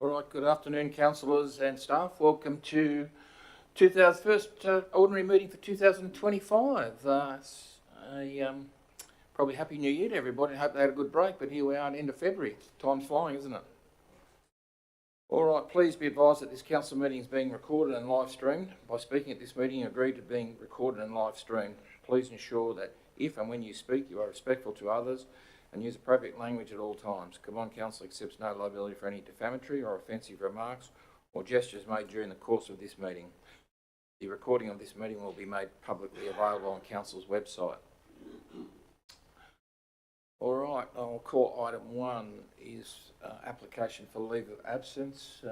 All right, good afternoon, councillors and staff. Welcome to 2000 first ordinary meeting for 2025. Probably happy New Year to everybody. I hope they had a good break, but here we are at the end of February. Time's flying, isn't it? All right, please be advised that this council meeting is being recorded and live streamed. By speaking at this meeting, you agree to being recorded and live streamed. Please ensure that if and when you speak, you are respectful to others and use appropriate language at all times. Combined Council accepts no liability for any defamatory or offensive remarks or gestures made during the course of this meeting. The recording of this meeting will be made publicly available on Council's website. All right, I'll call item 1 is application for leave of absence.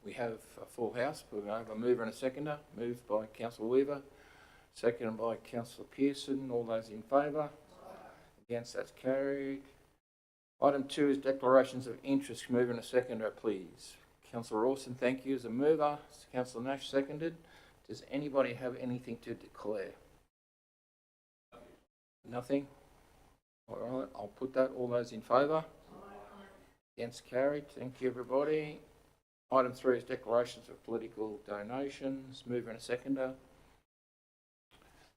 We have a full house. We're going to have a mover and a seconder. Moved by Councillor Weaver, seconded by Councillor Pearson. All those in favour? Against, that's carried. Item 2 is declarations of interest. Mover and a seconder, please. Councillor Rawson, thank you as a mover. Councillor Nash seconded. Does anybody have anything to declare? Nothing? All right, I'll put that. All those in favour? Against, carried. Thank you, everybody. Item 3 is declarations of political donations. Mover and a seconder.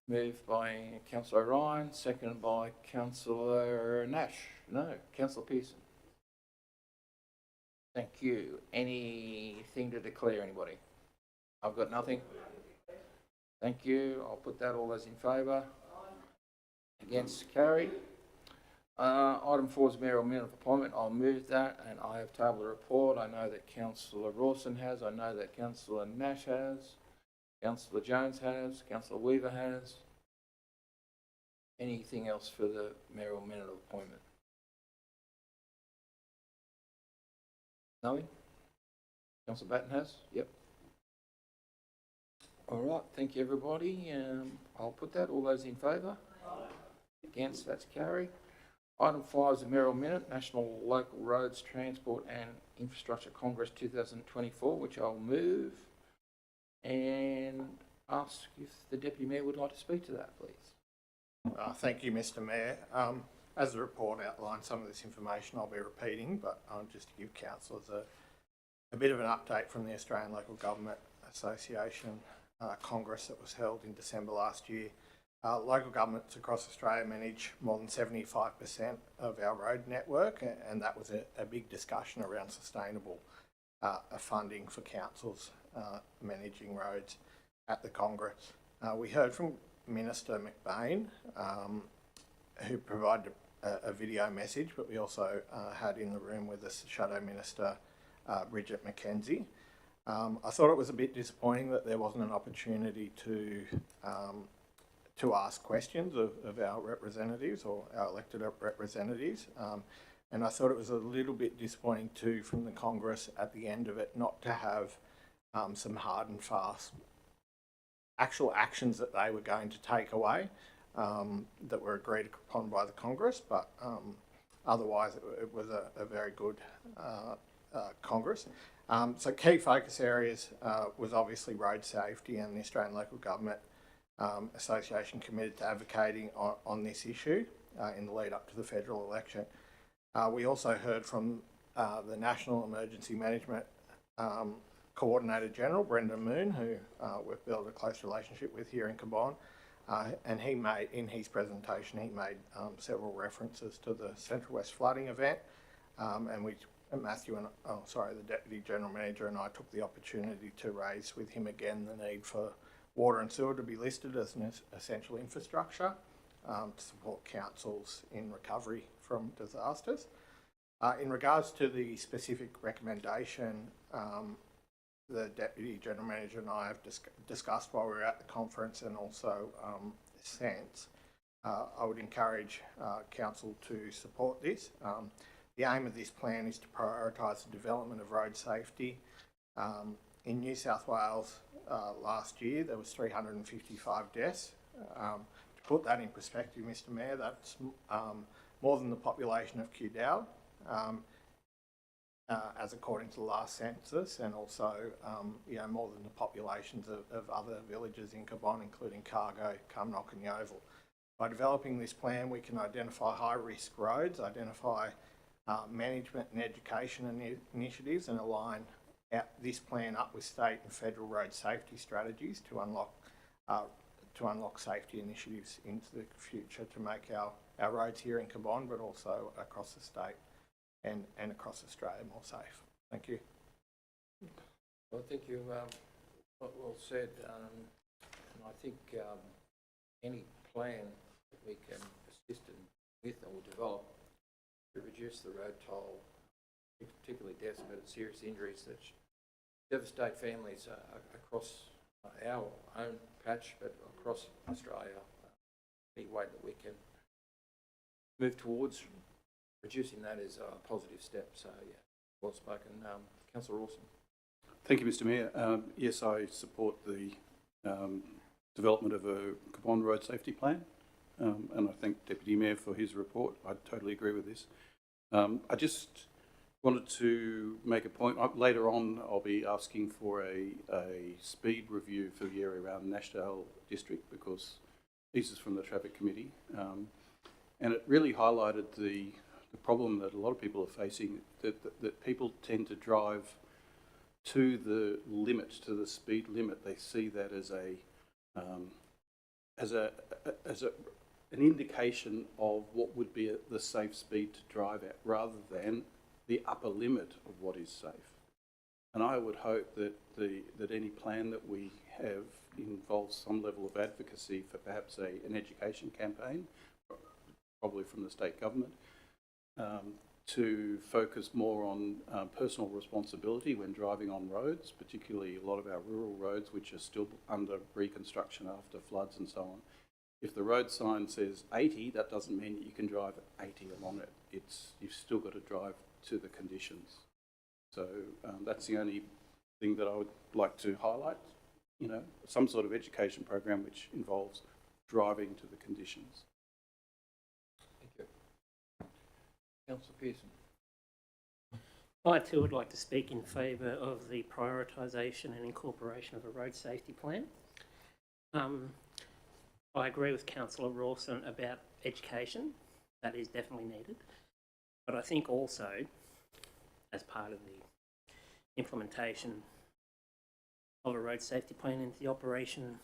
Moved by Councillor Ryan, seconded by Councillor Nash. No, Councillor Pearson. Thank you. Anything to declare, anybody? I've got nothing. Thank you. I'll put that. All those in favour? Against, carried. Item 4 is mayoral minute of appointment. I'll move that, and I have tabled a report. I know that Councillor Rawson has. I know that Councillor Nash has. Councillor Jones has. Councillor Weaver has. Anything else for the mayoral minute of appointment? Nothing? Councillor Batten has? Yep. All right, thank you, everybody. I'll put that. All those in favour? Against, that's carried. Item 5 is the mayoral minute, National Local Roads Transport and Infrastructure Congress 2024, which I'll move and ask if the Deputy Mayor would like to speak to that, please. Thank you, Mr. Mayor. As the report outlines some of this information, I'll be repeating, but just to give councillors a bit of an update from the Australian Local Government Association Congress that was held in December last year. Local governments across Australia manage more than 75% of our road network, and that was a big discussion around sustainable funding for councils managing roads at the Congress. We heard from Minister McBain, who provided a video message, but we also had in the room with us Shadow Minister Bridget McKenzie. I thought it was a bit disappointing that there wasn't an opportunity to ask questions of our representatives or our elected representatives. And I thought it was a little bit disappointing too from the Congress at the end of it not to have some hard and fast actual actions that they were going to take away that were agreed upon by the Congress, but otherwise it was a very good Congress. So key focus areas was obviously road safety, and the Australian Local Government Association committed to advocating on this issue in the lead up to the federal election. We also heard from the National Emergency Management Coordinator General, Brendan Moon, who we've built a close relationship with here in Cabonne, and he made, in his presentation, he made several references to the Central West flooding event, and Matthew and, the Deputy General Manager and I took the opportunity to raise with him again the need for water and sewer to be listed as an essential infrastructure to support councils in recovery from disasters. In regards to the specific recommendation, the Deputy General Manager and I have discussed while we were at the conference, and also since, I would encourage Council to support this. The aim of this plan is to prioritise the development of road safety. In New South Wales last year, there was 355 deaths. To put that in perspective, Mr. Mayor, that's more than the population of Kew Dowd, as according to the last census, and also more than the populations of other villages in Cabonne, including Cargo, Cumnock and Yeovil. By developing this plan, we can identify high-risk roads, identify management and education initiatives, and align this plan up with state and federal road safety strategies to unlock safety initiatives into the future to make our roads here in Cabonne, but also across the state and across Australia more safe. Thank you. Well, thank you. Well said. And I think any plan that we can assist with or develop to reduce the road toll, particularly deaths but serious injuries that devastate families across our own patch, but across Australia. Any way that we can move towards reducing that is a positive step. So, yeah, well spoken. Councillor Rawson. Thank you, Mr Mayor. Yes, I support the development of a Cabonne road safety plan, and I thank Deputy Mayor for his report. I totally agree with this. I just wanted to make a point. Later on, I'll be asking for a speed review for the area around Nashdale District, because this is from the Traffic Committee, and it really highlighted the problem that a lot of people are facing, that people tend to drive to the limit, to the speed limit. They see that as an indication of what would be the safe speed to drive at, rather than the upper limit of what is safe. And I would hope that any plan that we have involves some level of advocacy for perhaps an education campaign, probably from the state government, to focus more on personal responsibility when driving on roads, particularly a lot of our rural roads, which are still under reconstruction after floods and so on. If the road sign says 80, that doesn't mean that you can drive at 80 along it. You've still got to drive to the conditions. So that's the only thing that I would like to highlight. You know, some sort of education program which involves driving to the conditions. Thank you. Councillor Pearson. I too would like to speak in favour of the prioritisation and incorporation of a road safety plan. I agree with Councillor Rawson about education. That is definitely needed. But I think also, as part of the implementation of a road safety plan into the operation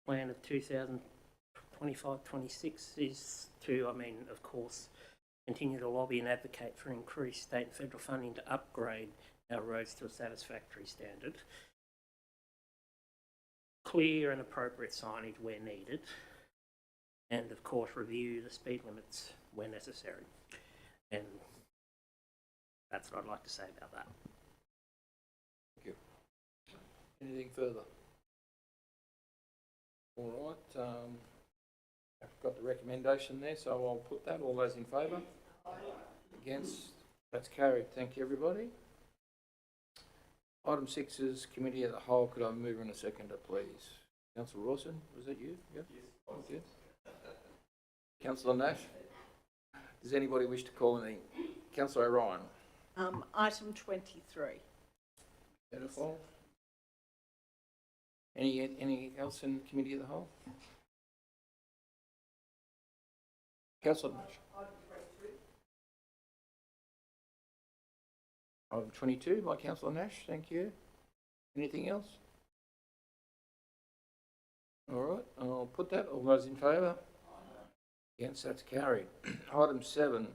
plan of 2025-26 is to, of course, continue to lobby and advocate for increased state and federal funding to upgrade our roads to a satisfactory standard. Clear and appropriate signage where needed, and of course review the speed limits where necessary. And that's what I'd like to say about that. Thank you. Anything further? All right. I've got the recommendation there, so I'll put that. All those in favour? Against? That's carried. Thank you, everybody. Item 6 is Committee of the Whole. Could I move in a seconder, please? Councillor Rawson, was that you? Yep. Yes. Okay. Councillor Nash? Does anybody wish to call anything? Councillor O'Ryan? Item 23. Beautiful. Anything else in Committee of the Whole? Councillor Nash? Item 22 by Councillor Nash, thank you. Anything else? All right, I'll put that. All those in favour? Against, that's carried. Item 7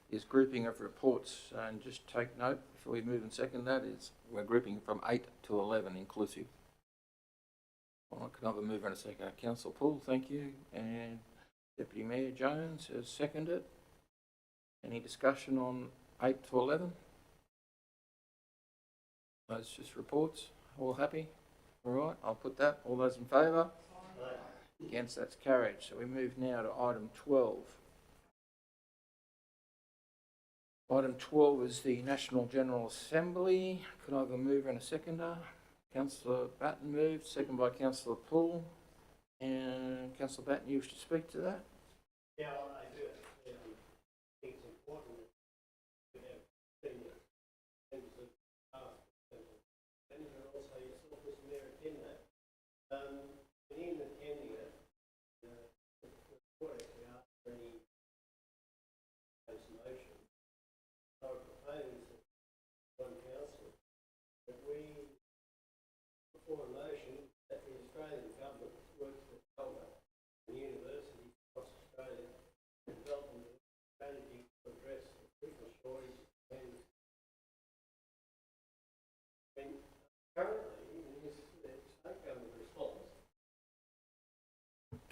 is grouping of reports, and just take note before we move and second that is we're grouping from 8 to 11 inclusive. All right, can I have a move and a second? Councillor Poole, thank you, and Deputy Mayor Jones has seconded. Any discussion on 8 to 11? Those just reports. All happy? All right, I'll put that. All those in favour? Against, that's carried. So we move now to item 12. Item 12 is the National General Assembly. Could I have a mover and a seconder? Councillor Batten moved, second by Councillor Poole. And Councillor Batten, you wish to speak to that? Yeah, I do. I think it's important that we have senior members of staff and also yourself as Mayor attend that. And in attending it, the report actually asked for any motion. So I propose that one councillor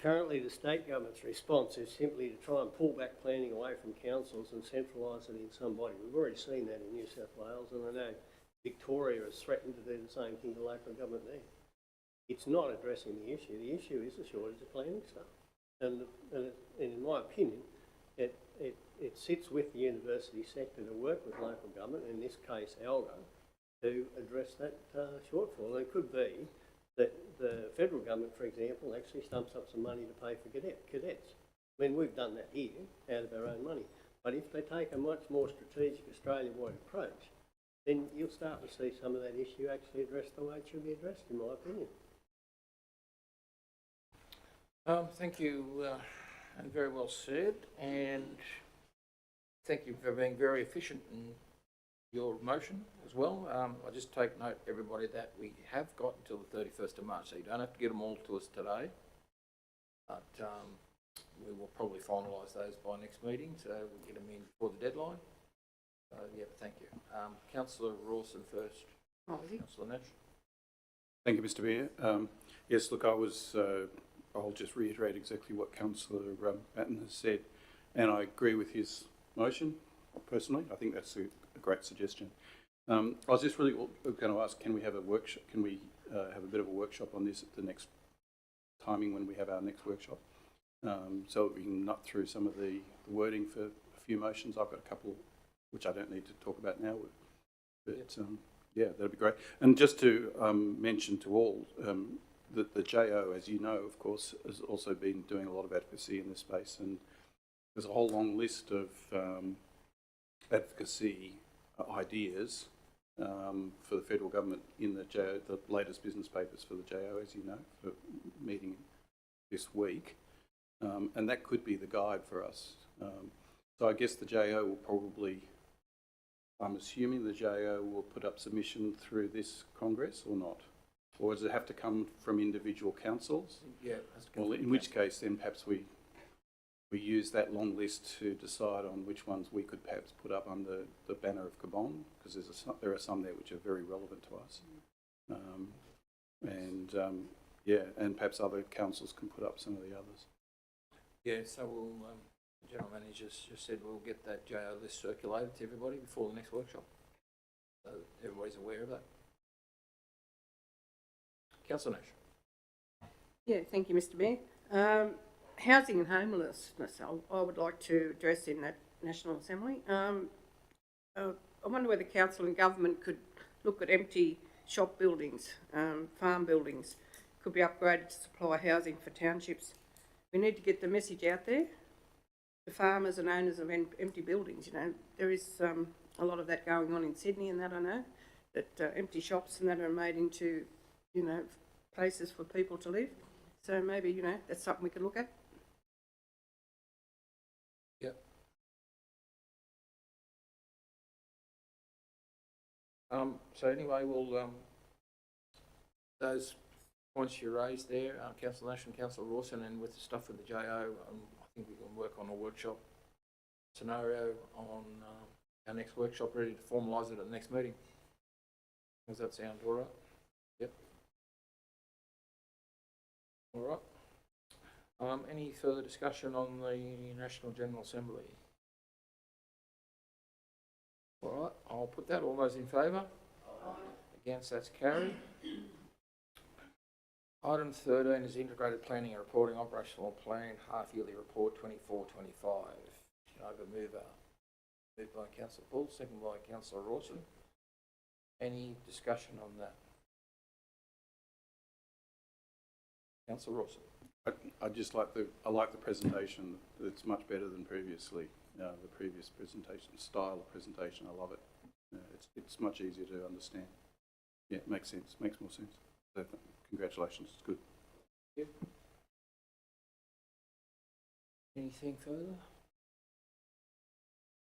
currently the state government's response is simply to try and pull back planning away from councils and centralise it in somebody. We've already seen that in New South Wales, and I know Victoria has threatened to do the same thing to local government there. It's not addressing the issue. The issue is the shortage of planning staff. And in my opinion, it sits with the university sector to work with local government, in this case ALGA, to address that shortfall. And it could be that the federal government, for example, actually stumps up some money to pay for cadets. I mean, we've done that here out of our own money. But if they take a much more strategic Australia-wide approach, then you'll start to see some of that issue actually addressed the way it should be addressed, in my opinion. Thank you, and very well said, and thank you for being very efficient in your motion as well. I just take note, everybody, that we have got until the 31st of March, so you don't have to get them all to us today, but we will probably finalise those by next meeting, so we'll get them in before the deadline. So, yeah, thank you. Councillor Rawson first. Councillor Nash. Thank you, Mr Mayor. Yes, look, I'll just reiterate exactly what Councillor Batten has said, and I agree with his motion, personally. I think that's a great suggestion. I was just really going to ask, can we have a workshop, can we have a bit of a workshop on this at the next timing when we have our next workshop, so that we can nut through some of the wording for a few motions. I've got a couple which I don't need to talk about now, but yeah, that'd be great. And just to mention to all, that the JO, as you know, of course, has also been doing a lot of advocacy in this space, and there's a whole long list of advocacy ideas for the federal government in the JO, the latest business papers for the JO, as you know, for meeting this week, and that could be the guide for us. So I guess the JO will probably, I'm assuming the JO will put up submission through this Congress or not? Or does it have to come from individual councils? Yeah, it has to come Well, from in which case then perhaps we use that long list to decide on which ones we could perhaps put up under the banner of Cabon, because there are some there which are very relevant to us. Yeah, and perhaps other councils can put up some of the others. Yeah, so we'll, the General Manager's just said we'll get that JO list circulated to everybody before the next workshop. So everybody's aware of that. Councillor Nash. Yeah, thank you, Mr Mayor. Housing and homelessness, I would like to address in that National Assembly. I wonder whether council and government could look at empty shop buildings, farm buildings, could be upgraded to supply housing for townships. We need to get the message out there to farmers and owners of empty buildings. You know, there is a lot of that going on in Sydney, and that I know, that empty shops and that are made into, you know, places for people to live. So maybe, you know, that's something we could look at. Yep. So anyway, we'll those points you raised there, Councillor Nash and Councillor Rawson, and with the stuff with the JO, I think we can work on a workshop scenario on our next workshop, ready to formalise it at the next meeting. Does that sound all right? Yep. All right. Any further discussion on the National General Assembly? All right, I'll put that. All those in favour? Against, that's carried. Item 13 is Integrated Planning and Reporting Operational Plan Half-Yearly Report 24-25. Can I have a mover? Moved by Councillor Bull, second by Councillor Rawson. Any discussion on that? Councillor Rawson. I just like I like the presentation. It's much better than previously. The previous presentation, style of presentation, I love it. It's much easier to understand. Yeah, it makes sense. Makes more sense. So, congratulations. It's good. Yeah. Anything further?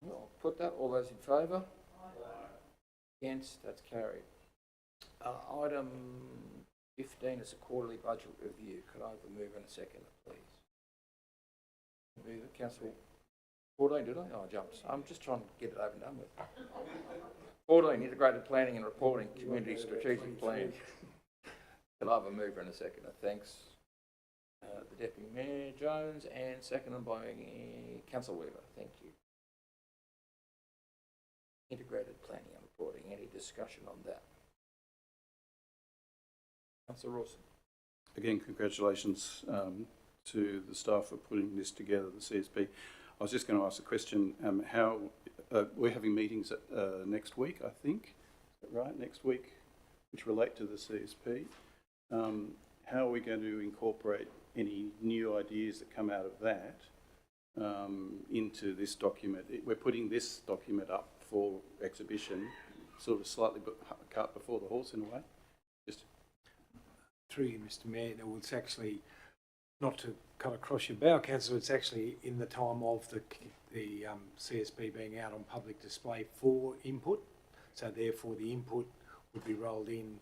No, I'll put that. All those in favour? Against, that's carried. Item 15 is a quarterly budget review. Could I have a move in a second, please? Move it, Councillor. 14, did I? Oh, I jumped. I'm just trying to get it over and done with. 14, Integrated Planning and Reporting Community Strategic Plan. Could I have a mover in a second? Thanks. the Deputy Mayor Jones, and seconded by Councillor Weaver. Thank you. Integrated planning and reporting. Any discussion on that? Councillor Rawson. Again, congratulations to the staff for putting this together, the CSP. I was just going to ask a question. How we're having meetings next week, I think. Is that right? Next week, which relate to the CSP. How are we going to incorporate any new ideas that come out of that into this document? We're putting this document up for exhibition, sort of slightly cart before the horse in a way. Just through you, Mr. Mayor, no, it's actually, not to cut across your bow, Councillor, it's actually in the time of the CSP being out on public display for input. So therefore the input would be rolled in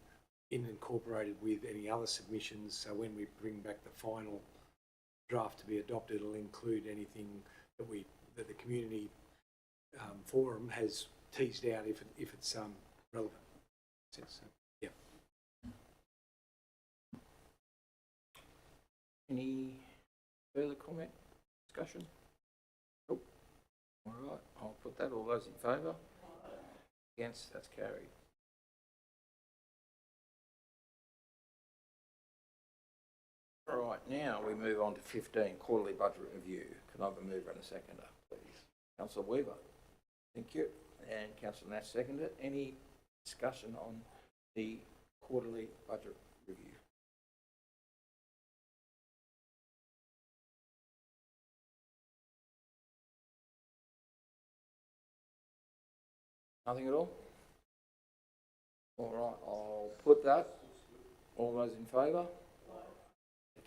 incorporated with any other submissions. So when we bring back the final draft to be adopted, it'll include anything that the community forum has teased out if it's relevant. So, yeah. Any further comment, discussion? Nope. All right, I'll put that. All those in favour? Against? That's carried. All right, now we move on to 15, quarterly budget review. Can I have a mover and a seconder, please? Councillor Weaver. Thank you. And Councillor Nash seconded. Any discussion on the quarterly budget review? Nothing at all? All right, I'll put that. All those in favour?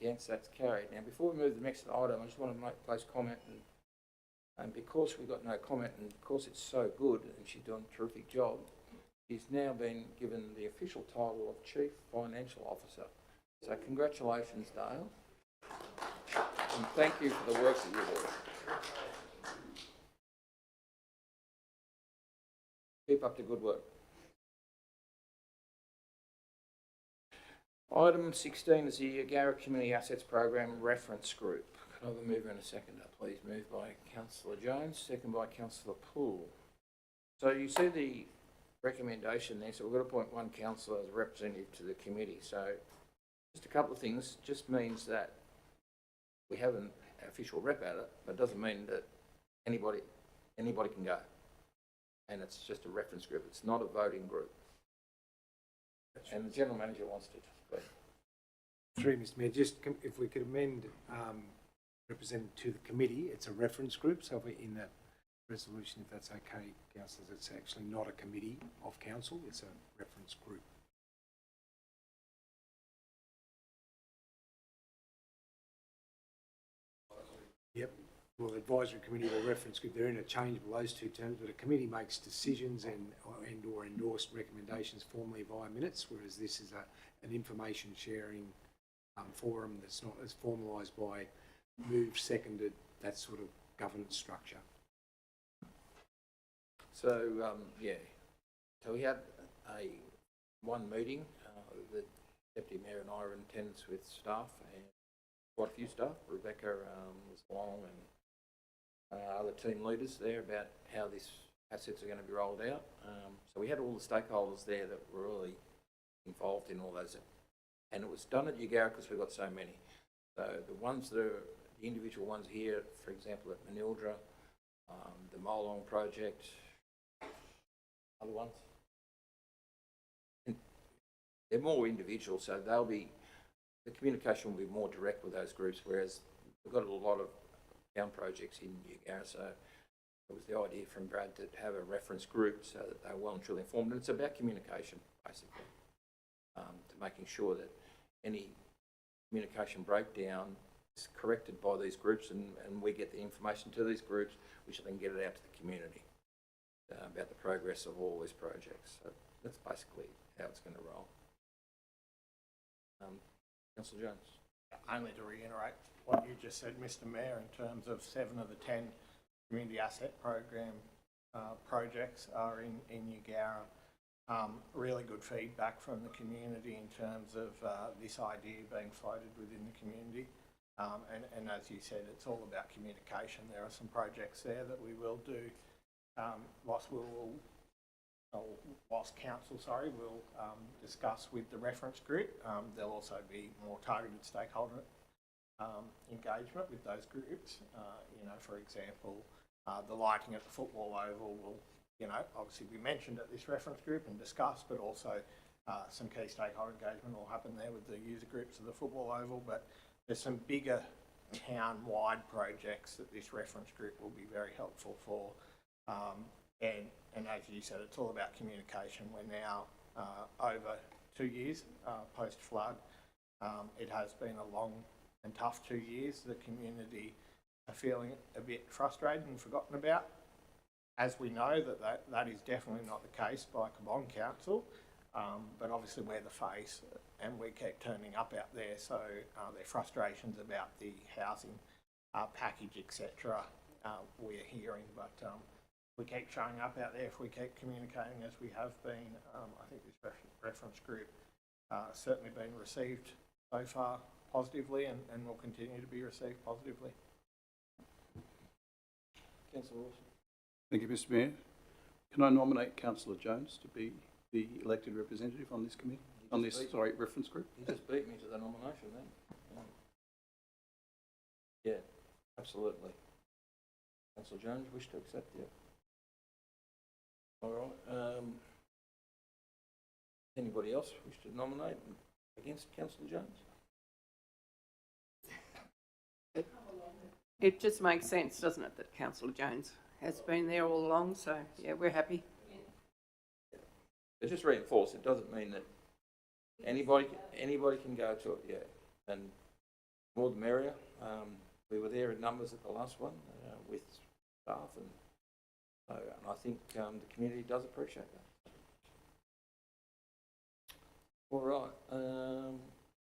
Against? That's carried. Now, before we move to the next item, I just want to place comment, and because we've got no comment, and because it's so good and she's doing a terrific job, she's now been given the official title of Chief Financial Officer. So congratulations, Dale. And thank you for the work that you do. Keep up the good work. Item 16 is the Yarra Community Assets Program Reference Group. Can I have a mover and a seconder, please? Moved by Councillor Jones, second by Councillor Poole. So you see the recommendation there, so we've got to appoint one councillor as a representative to the committee. So just a couple of things, just means that we have an official rep at it, but it doesn't mean that anybody can go. And it's just a reference group. It's not a voting group. And the General Manager wants to. Through Mr. Mayor, just if we could amend represented to the committee, it's a reference group. So in the resolution, if that's okay, councillors, it's actually not a committee of council, it's a reference group. Yep. Well, advisory committee or reference group, they're interchangeable, those two terms, but a committee makes decisions and or endorsed recommendations formally via minutes, whereas this is an information sharing forum that's not as formalised by moved, seconded, that sort of governance structure. So, yeah. So we had one meeting, the Deputy Mayor and I were in attendance with staff and quite a few staff. Rebecca was along and other team leaders there about how these assets are going to be rolled out. So we had all the stakeholders there that were really involved in all those. And it was done at Yarra because we've got so many. So the ones that are, the individual ones here, for example, at Manildra, the Molong project, other ones. And they're more individual, so the communication will be more direct with those groups, whereas we've got a lot of town projects in Yarra, so it was the idea from Brad to have a reference group so that they're well and truly informed. And it's about communication, basically, to making sure that any communication breakdown is corrected by these groups and we get the information to these groups, we should then get it out to the community about the progress of all these projects. So that's basically how it's going to roll. Councillor Jones. Only to reiterate what you just said, Mr. Mayor, in terms of 7 of the 10 community asset program projects are in Yarra. Really good feedback from the community in terms of this idea being floated within the community. And as you said, it's all about communication. There are some projects there that we will do whilst council, will discuss with the reference group. There'll also be more targeted stakeholder engagement with those groups. For example, the lighting at the football oval will, obviously be mentioned at this reference group and discussed, but also some key stakeholder engagement will happen there with the user groups of the football oval. But there's some bigger town-wide projects that this reference group will be very helpful for. And as you said, it's all about communication. We're now over 2 years post-flood. It has been a long and tough 2 years. The community are feeling a bit frustrated and forgotten about. As we know, that is definitely not the case by Cabonne Council, but obviously we're the face and we keep turning up out there, so their frustrations about the housing package, etc., we're hearing, but we keep showing up out there. If we keep communicating as we have been, I think this reference group certainly been received so far positively and will continue to be received positively. Councillor Wilson. Thank you, Mr Mayor. Can I nominate Councillor Jones to be the elected representative on this committee? Reference group? You just beat me to the nomination then. Yeah, absolutely. Councillor Jones, wish to accept? Yeah. All right. Anybody else wish to nominate against Councillor Jones? It just makes sense, doesn't it, that Councillor Jones has been there all along, so yeah, we're happy. It just reinforced, it doesn't mean that anybody can go to it, yeah, and more the merrier. We were there in numbers at the last one with staff, and I think the community does appreciate that. All right,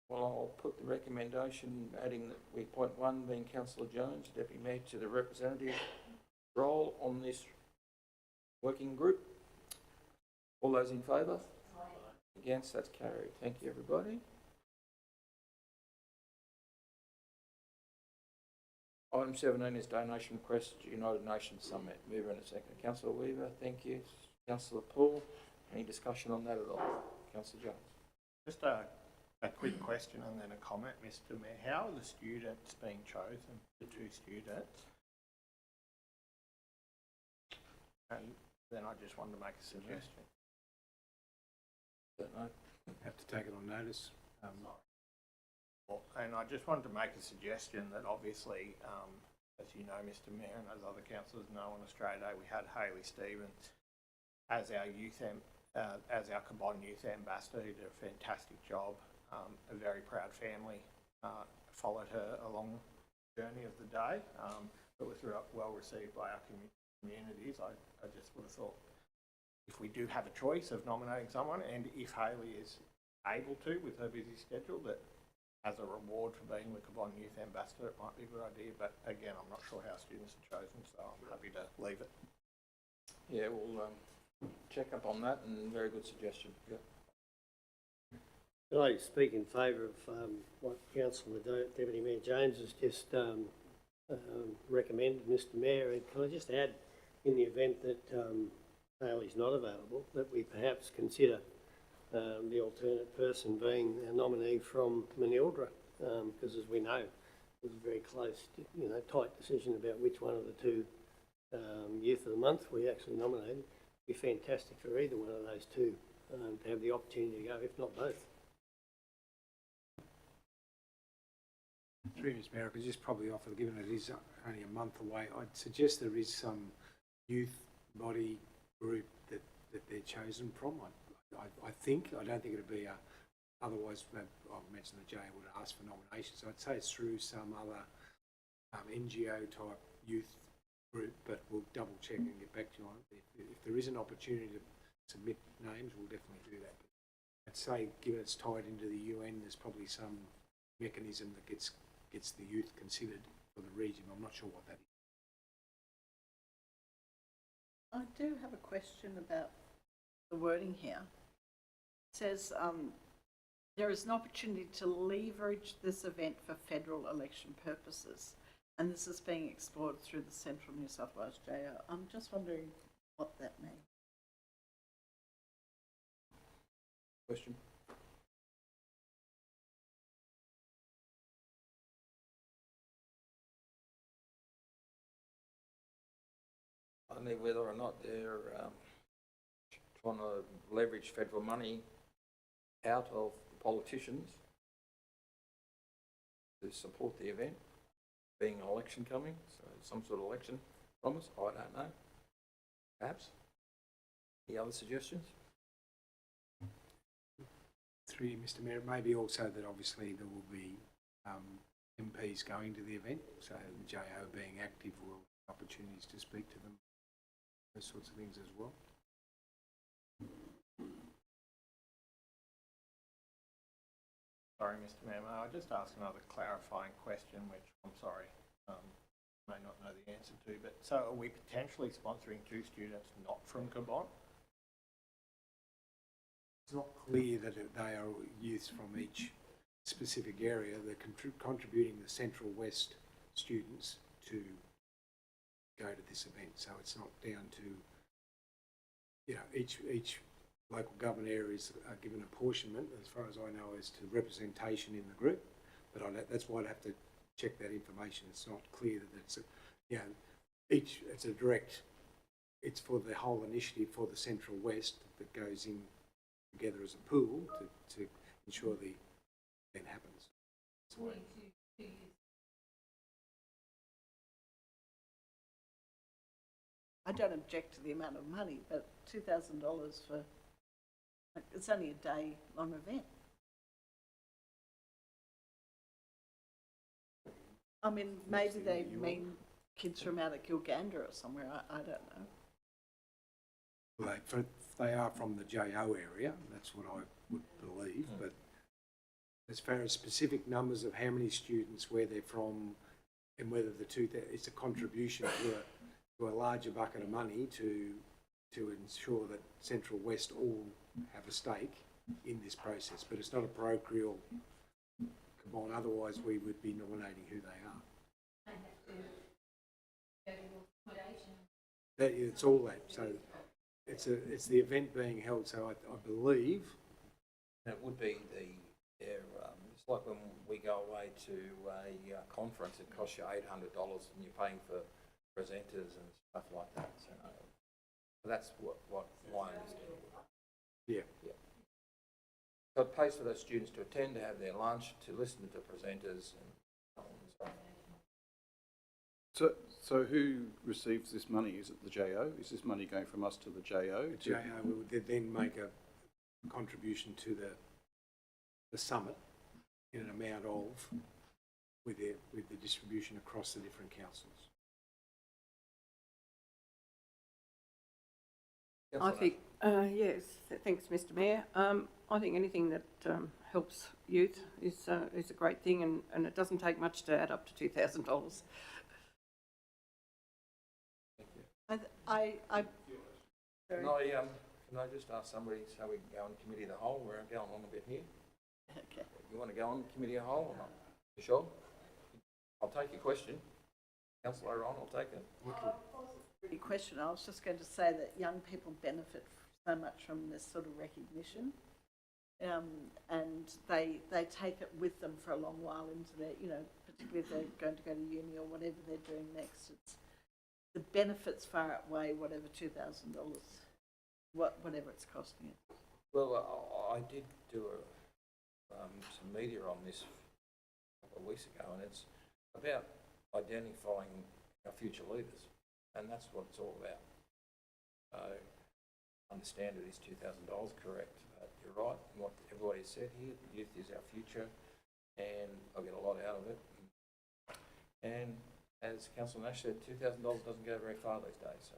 well, I'll put the recommendation adding that we appoint one being Councillor Jones, Deputy Mayor, to the representative role on this working group. All those in favour? Against? That's carried. Thank you, everybody. Item 17 is donation request to United Nations Summit. Mover in a second. Councillor Weaver, thank you. Councillor Paul, any discussion on that at all? Councillor Jones. Just a quick question and then a comment, Mr Mayor. How are the students being chosen, the 2 students? And then I just wanted to make a suggestion. Don't know. Have to take it on notice. And I just wanted to make a suggestion that obviously, as you know, Mr Mayor, and as other councillors know, on Australia Day, we had Hayley Stevens as our Cabonne Youth Ambassador, who did a fantastic job. A very proud family followed her along the journey of the day, but was well received by our communities. I just would have thought, if we do have a choice of nominating someone, and if Hayley is able to with her busy schedule, that as a reward for being the Cabonne Youth Ambassador, it might be a good idea. But again, I'm not sure how students are chosen, so I'm happy to leave it. Yeah, we'll check up on that, and very good suggestion. Yeah. Can I speak in favour of what Councillor Deputy Mayor Jones has just recommended, Mr Mayor? And can I just add, in the event that Hayley's not available, that we perhaps consider the alternate person being a nominee from Manildra, because as we know, it was a very close, tight decision about which one of the 2 Youth of the Month we actually nominated. It'd be fantastic for either one of those 2 to have the opportunity to go, if not both. Through Mr Mayor, I could just probably offer, given it is only a month away, I'd suggest there is some youth body group that they're chosen from. I don't think it'd be otherwise I've mentioned the JA would ask for nominations. So I'd say it's through some other NGO type youth group, but we'll double check and get back to you on it. If there is an opportunity to submit names, we'll definitely do that. But I'd say, given it's tied into the UN, there's probably some mechanism that gets the youth considered for the region. I'm not sure what that is. I do have a question about the wording here. It says there is an opportunity to leverage this event for federal election purposes, and this is being explored through the Central New South Wales JO. I'm just wondering what that means. Question? Only whether or not they're trying to leverage federal money out of the politicians to support the event, being an election coming, so some sort of election promise, I don't know. Perhaps? Any other suggestions? Through you, Mr Mayor, maybe also that obviously there will be MPs going to the event, so the JO being active will have opportunities to speak to them, those sorts of things as well. Sorry, Mr Mayor, may I just ask another clarifying question, which I'm sorry, may not know the answer to, but so are we potentially sponsoring 2 students not from Cabot? It's not clear that they are youths from each specific area. They're contributing the Central West students to go to this event, so it's not down to, you know, each local government areas are given apportionment, as far as I know, as to representation in the group, but that's why I'd have to check that information. It's not clear that it's, you know, it's a direct, it's for the whole initiative for the Central West that goes in together as a pool to ensure the event happens. That's why. I don't object to the amount of money, but $2,000 for, like, it's only a day-long event. I mean, maybe they mean kids from out of Gilgandra or somewhere, I don't know. Well, they are from the JO area, that's what I would believe, but as far as specific numbers of how many students, where they're from, and whether it's a contribution to a larger bucket of money to ensure that Central West all have a stake in this process, but it's not a parochial come on, otherwise we would be nominating who they are. It's all that, so it's the event being held, so I believe. And it would be it's like when we go away to a conference, it costs you $800 and you're paying for presenters and stuff like that. So that's what my understanding is. Yeah. Yeah. So it pays for those students to attend, to have their lunch, to listen to the presenters and so on and so on. So who receives this money? Is it the JO? Is this money going from us to the JO? The JO would then make a contribution to the summit in an amount of with the distribution across the different councils. I think, yes, thanks, Mr Mayor. I think anything that helps youth is a great thing, and it doesn't take much to add up to $2,000. Can I just ask somebody so we can go on committee of the whole? We're going on a bit here. Okay. You want to go on committee of the whole or not? You sure? I'll take your question. Councillor Ron, I'll take it. Really question. I was just going to say that young people benefit so much from this sort of recognition, and they take it with them for a long while into their, you know, particularly if they're going to go to uni or whatever they're doing next. It's the benefits far outweigh whatever $2,000, whatever it's costing it. Well, I did do some media on this a couple of weeks ago, and it's about identifying our future leaders, and that's what it's all about. So, understand it is $2,000, correct, but you're right, what everybody said here, youth is our future, and I'll get a lot out of it. And as Councillor Nash said, $2,000 doesn't go very far these days. So.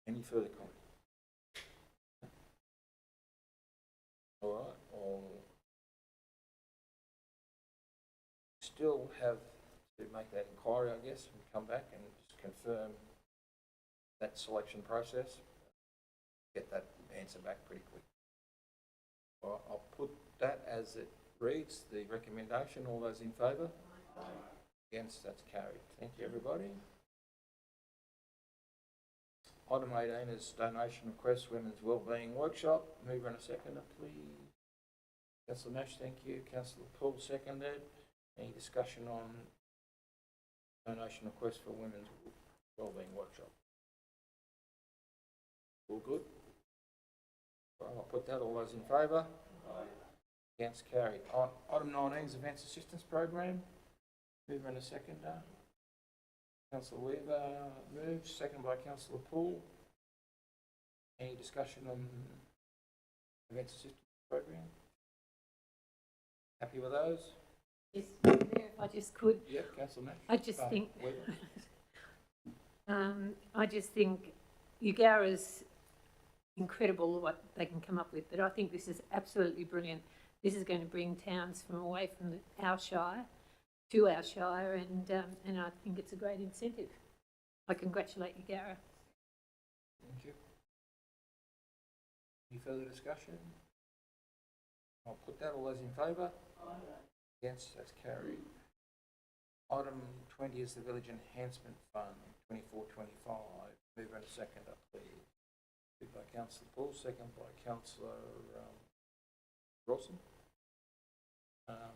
Any further comment? All right, I'll still have to make that inquiry, I guess, and come back and just confirm that selection process. get that answer back pretty quick. All right, I'll put that as it reads, the recommendation. All those in favour? Against, that's carried. Thank you, everybody. Item 18 is donation request, Women's Wellbeing Workshop. Mover and a seconder, please. Councillor Nash, thank you. Councillor Poole, seconded. Any discussion on donation request for Women's Wellbeing Workshop? All good? Well, I'll put that. All those in favour? Against, carried. Item 19 is Events Assistance Program. Mover and a seconder. Councillor Weaver moves, seconded by Councillor Poole. Any discussion on Events Assistance Program? Happy with those? Yes, Mayor, if I just could, Yep, Councillor Nash. I just think, Weaver. I just think Eugowra's incredible what they can come up with, but I think this is absolutely brilliant. This is going to bring towns from away from our shire to our shire, and I think it's a great incentive. I congratulate Eugowra. Thank you. Any further discussion? I'll put that. All those in favour? Against, that's carried. Item 20 is the Village Enhancement Fund, 24-25. Mover and a seconder, please. Moved by Councillor Poole, second by Councillor Rawson.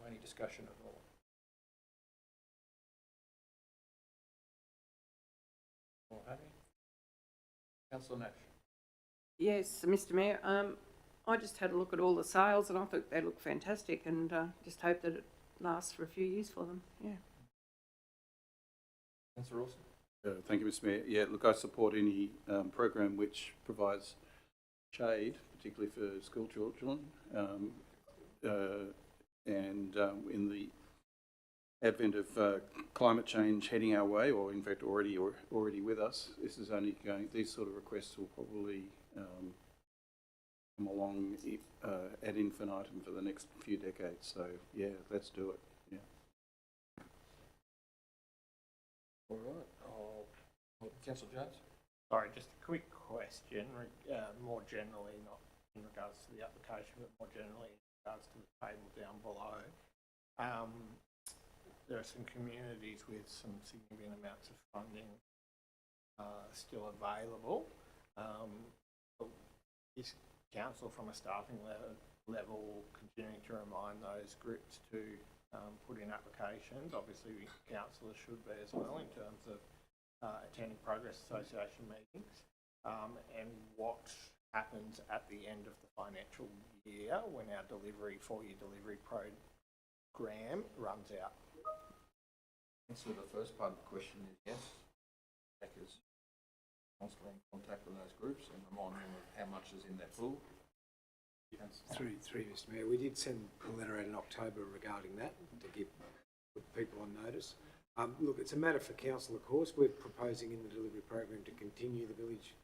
Any discussion at all? All happy? Councillor Nash. Yes, Mr Mayor, I just had a look at all the sales and I thought they look fantastic, and just hope that it lasts for a few years for them, yeah. Councillor Rawson. Thank you, Mr Mayor. Yeah, look, I support any program which provides shade, particularly for school children, and in the advent of climate change heading our way, or in fact already with us, this is only going. These sort of requests will probably come along ad infinitum for the next few decades. So yeah, let's do it. Yeah. All right. Councillor Jones. Sorry, just a quick question, more generally, not in regards to the application, but more generally in regards to the table down below. There are some communities with some significant amounts of funding still available. Is council, from a staffing level, continuing to remind those groups to put in applications? Obviously, councillors should be as well in terms of attending Progress Association meetings, and what happens at the end of the financial year when our four-year delivery program runs out. Answer to the first part of the question is yes. Is constantly in contact with those groups and remind them of how much is in their pool. Through Mr Mayor, we did send a letter out in October regarding that to put people on notice. Look, it's a matter for council, of course. We're proposing in the delivery program to continue the Village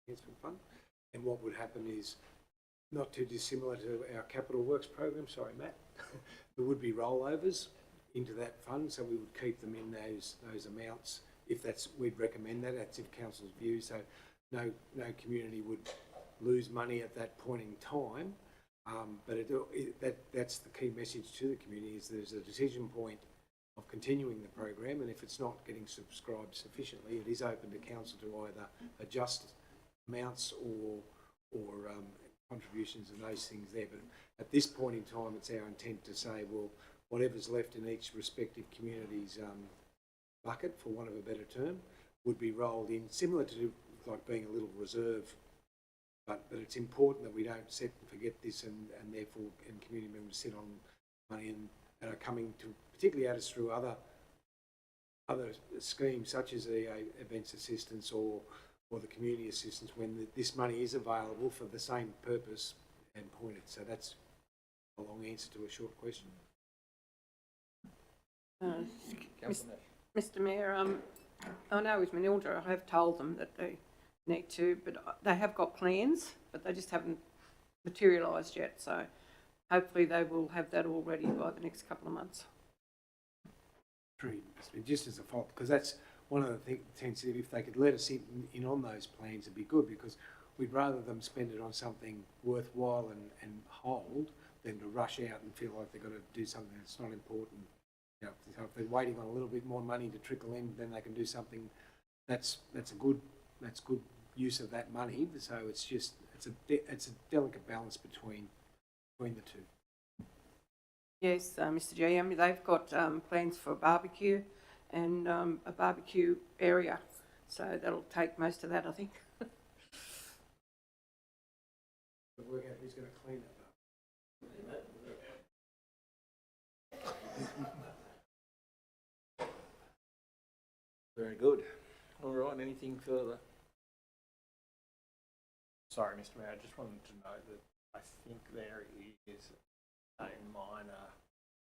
Enhancement Fund, and what would happen is not too dissimilar to our capital works program. Sorry, Matt. There would be rollovers into that fund, so we would keep them in those amounts. If we'd recommend that. That's if council's view. So no community would lose money at that point in time. But that's the key message to the community: is there's a decision point of continuing the program, and if it's not getting subscribed sufficiently, it is open to council to either adjust amounts or contributions and those things there. But at this point in time, it's our intent to say, well, whatever's left in each respective community's bucket, for want of a better term, would be rolled in, similar to like being a little reserve. But it's important that we don't set and forget this, and therefore community members sit on money and are coming to, particularly out us through other schemes such as the events assistance or the community assistance, when this money is available for the same purpose and pointed. So that's a long answer to a short question. Mr Mayor, I know with Manildra, I have told them that they need to, but they have got plans, but they just haven't materialised yet. So hopefully they will have that all ready by the next couple of months. Just as a fault, because that's one of the things, if they could let us in on those plans, it'd be good, because we'd rather them spend it on something worthwhile and hold than to rush out and feel like they've got to do something that's not important. You know, so if they're waiting on a little bit more money to trickle in, then they can do something that's a good use of that money. So it's a delicate balance between the two. Yes, Mr. GM, they've got plans for a barbecue and a barbecue area, so that'll take most of that, I think. But work out who's going to clean it. Very good. All right, anything further? Sorry, Mr Mayor, I just wanted to note that I think there is a minor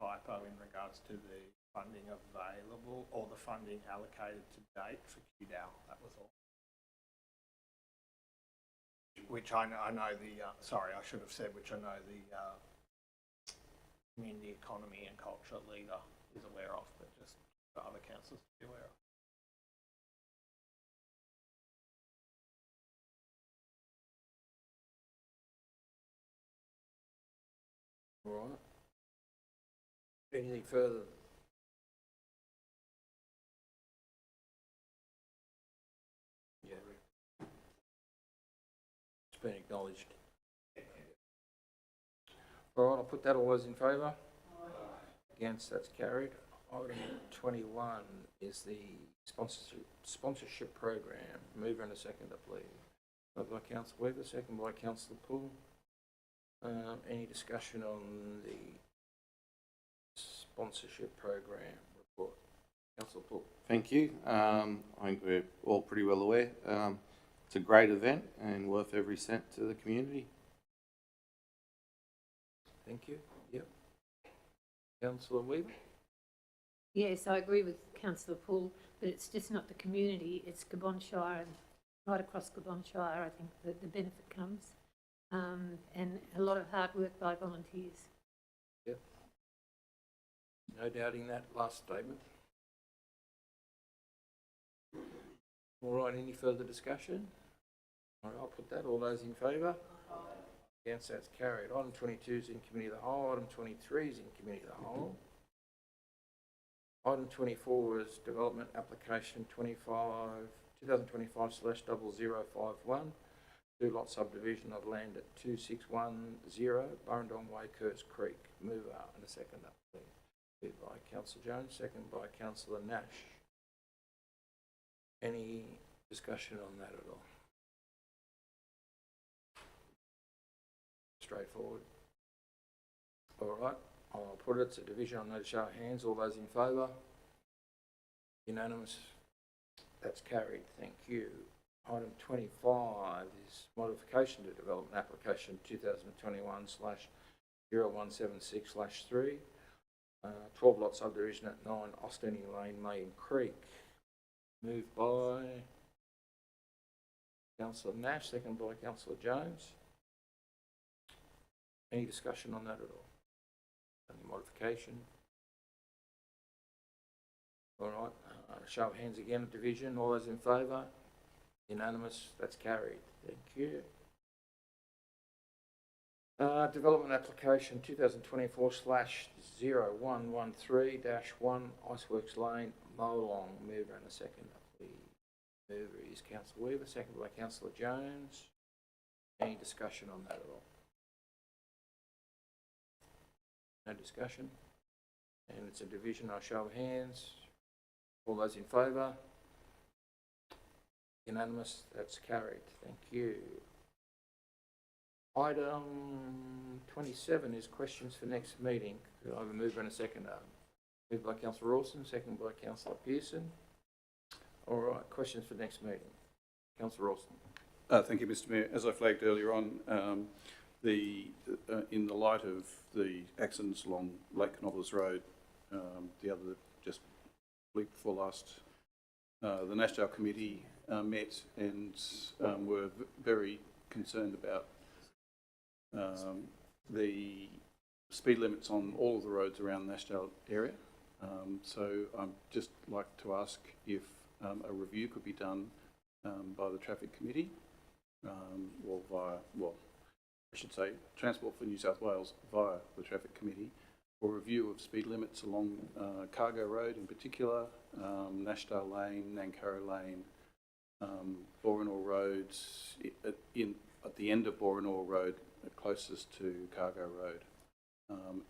typo in regards to the funding available or the funding allocated to date for QDAL, that was all. Which I know the, sorry, I should have said, which I know the community economy and culture leader is aware of, but just for other councillors to be aware of. All right. Anything further? Yeah. It's been acknowledged. All right, I'll put that. All those in favour? Against, that's carried. Item 21 is the sponsorship program. Mover and a seconder, please. Moved by Councillor Weaver, second by Councillor Poole. Any discussion on the sponsorship program report? Councillor Poole. Thank you. I think we're all pretty well aware. It's a great event and worth every cent to the community. Thank you. Yep. Councillor Weaver. Yes, I agree with Councillor Poole, but it's just not the community, it's Gibbon Shire, and right across Gibbon Shire I think that the benefit comes. And a lot of hard work by volunteers. Yep. No doubting that last statement. All right, any further discussion? All right, I'll put that. All those in favour? Against, that's carried. Item 22 is in committee of the whole. Item 23 is in committee of the whole. Item 24 is development application 2025/0051, 2-lot subdivision of land at 2610 Burrendong Way, Kurtz Creek. Mover and a seconder, please. Moved by Councillor Jones, second by Councillor Nash. Any discussion on that at all? Straightforward. All right, I'll put it. It's a division. I'll need a show of hands. All those in favour? Unanimous. That's carried. Thank you. Item 25 is modification to development application 2021/0176/3, 12-lot subdivision at 9 Osteny Lane, Main Creek. Moved by Councillor Nash, second by Councillor Jones. Any discussion on that at all? Any modification? All right, show of hands again at division. All those in favour? Unanimous, that's carried. Thank you. Development application 2024/0113-1 Iceworks Lane, Molong. Mover and a seconder, please. Mover is Councillor Weaver, seconded by Councillor Jones. Any discussion on that at all? No discussion. And it's a division. I'll show of hands. All those in favour? Unanimous, that's carried. Thank you. Item 27 is questions for next meeting. Could I have a mover and a seconder? Moved by Councillor Rawson, second by Councillor Pearson. All right, questions for next meeting. Councillor Rawson. Thank you, Mr Mayor. As I flagged earlier on, in the light of the accidents along Lake Canobolas Road, just week before last, the Nashdale Committee met and were very concerned about the speed limits on all of the roads around the Nashdale area. So I'd just like to ask if a review could be done by the Traffic Committee I should say Transport for New South Wales via the Traffic Committee for review of speed limits along Cargo Road in particular, Nashdale Lane, Nankara Lane, Borinor Road, at the end of Borinor Road, closest to Cargo Road.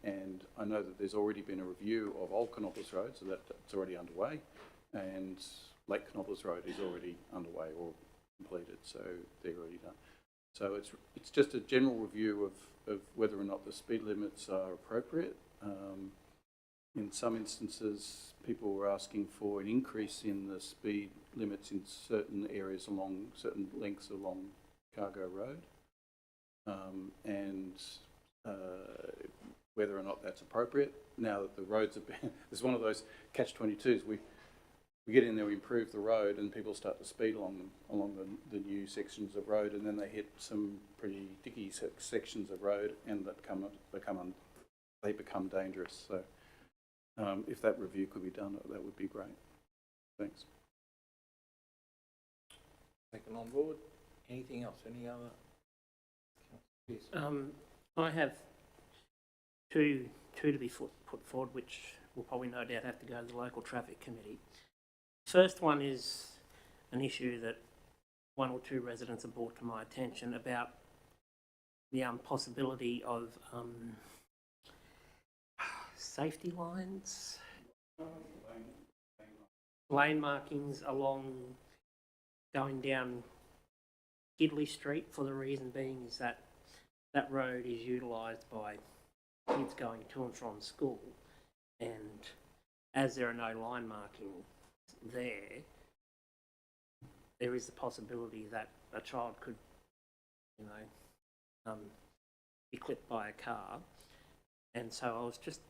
And I know that there's already been a review of Old Canopolis Road, so that's already underway, and Lake Canopolis Road is already underway or completed, so they're already done. So it's just a general review of whether or not the speed limits are appropriate. In some instances, people were asking for an increase in the speed limits in certain areas along certain lengths along Cargo Road, and whether or not that's appropriate. Now that the roads have been, there's one of those catch-22s. We get in there, we improve the road, and people start to speed along the new sections of road, and then they hit some pretty dicky sections of road, and they become dangerous. So, if that review could be done, that would be great. Thanks. Taken on board. Anything else? Any other? Yes. I have two to be put forward, which will probably no doubt have to go to the local traffic committee. First one is an issue that one or two residents have brought to my attention about the possibility of safety lines, lane markings along going down Gidley Street, for the reason being is that that road is utilised by kids going to and from school, and as there are no line markings there is the possibility that a child could, be clipped by a car. And so I was just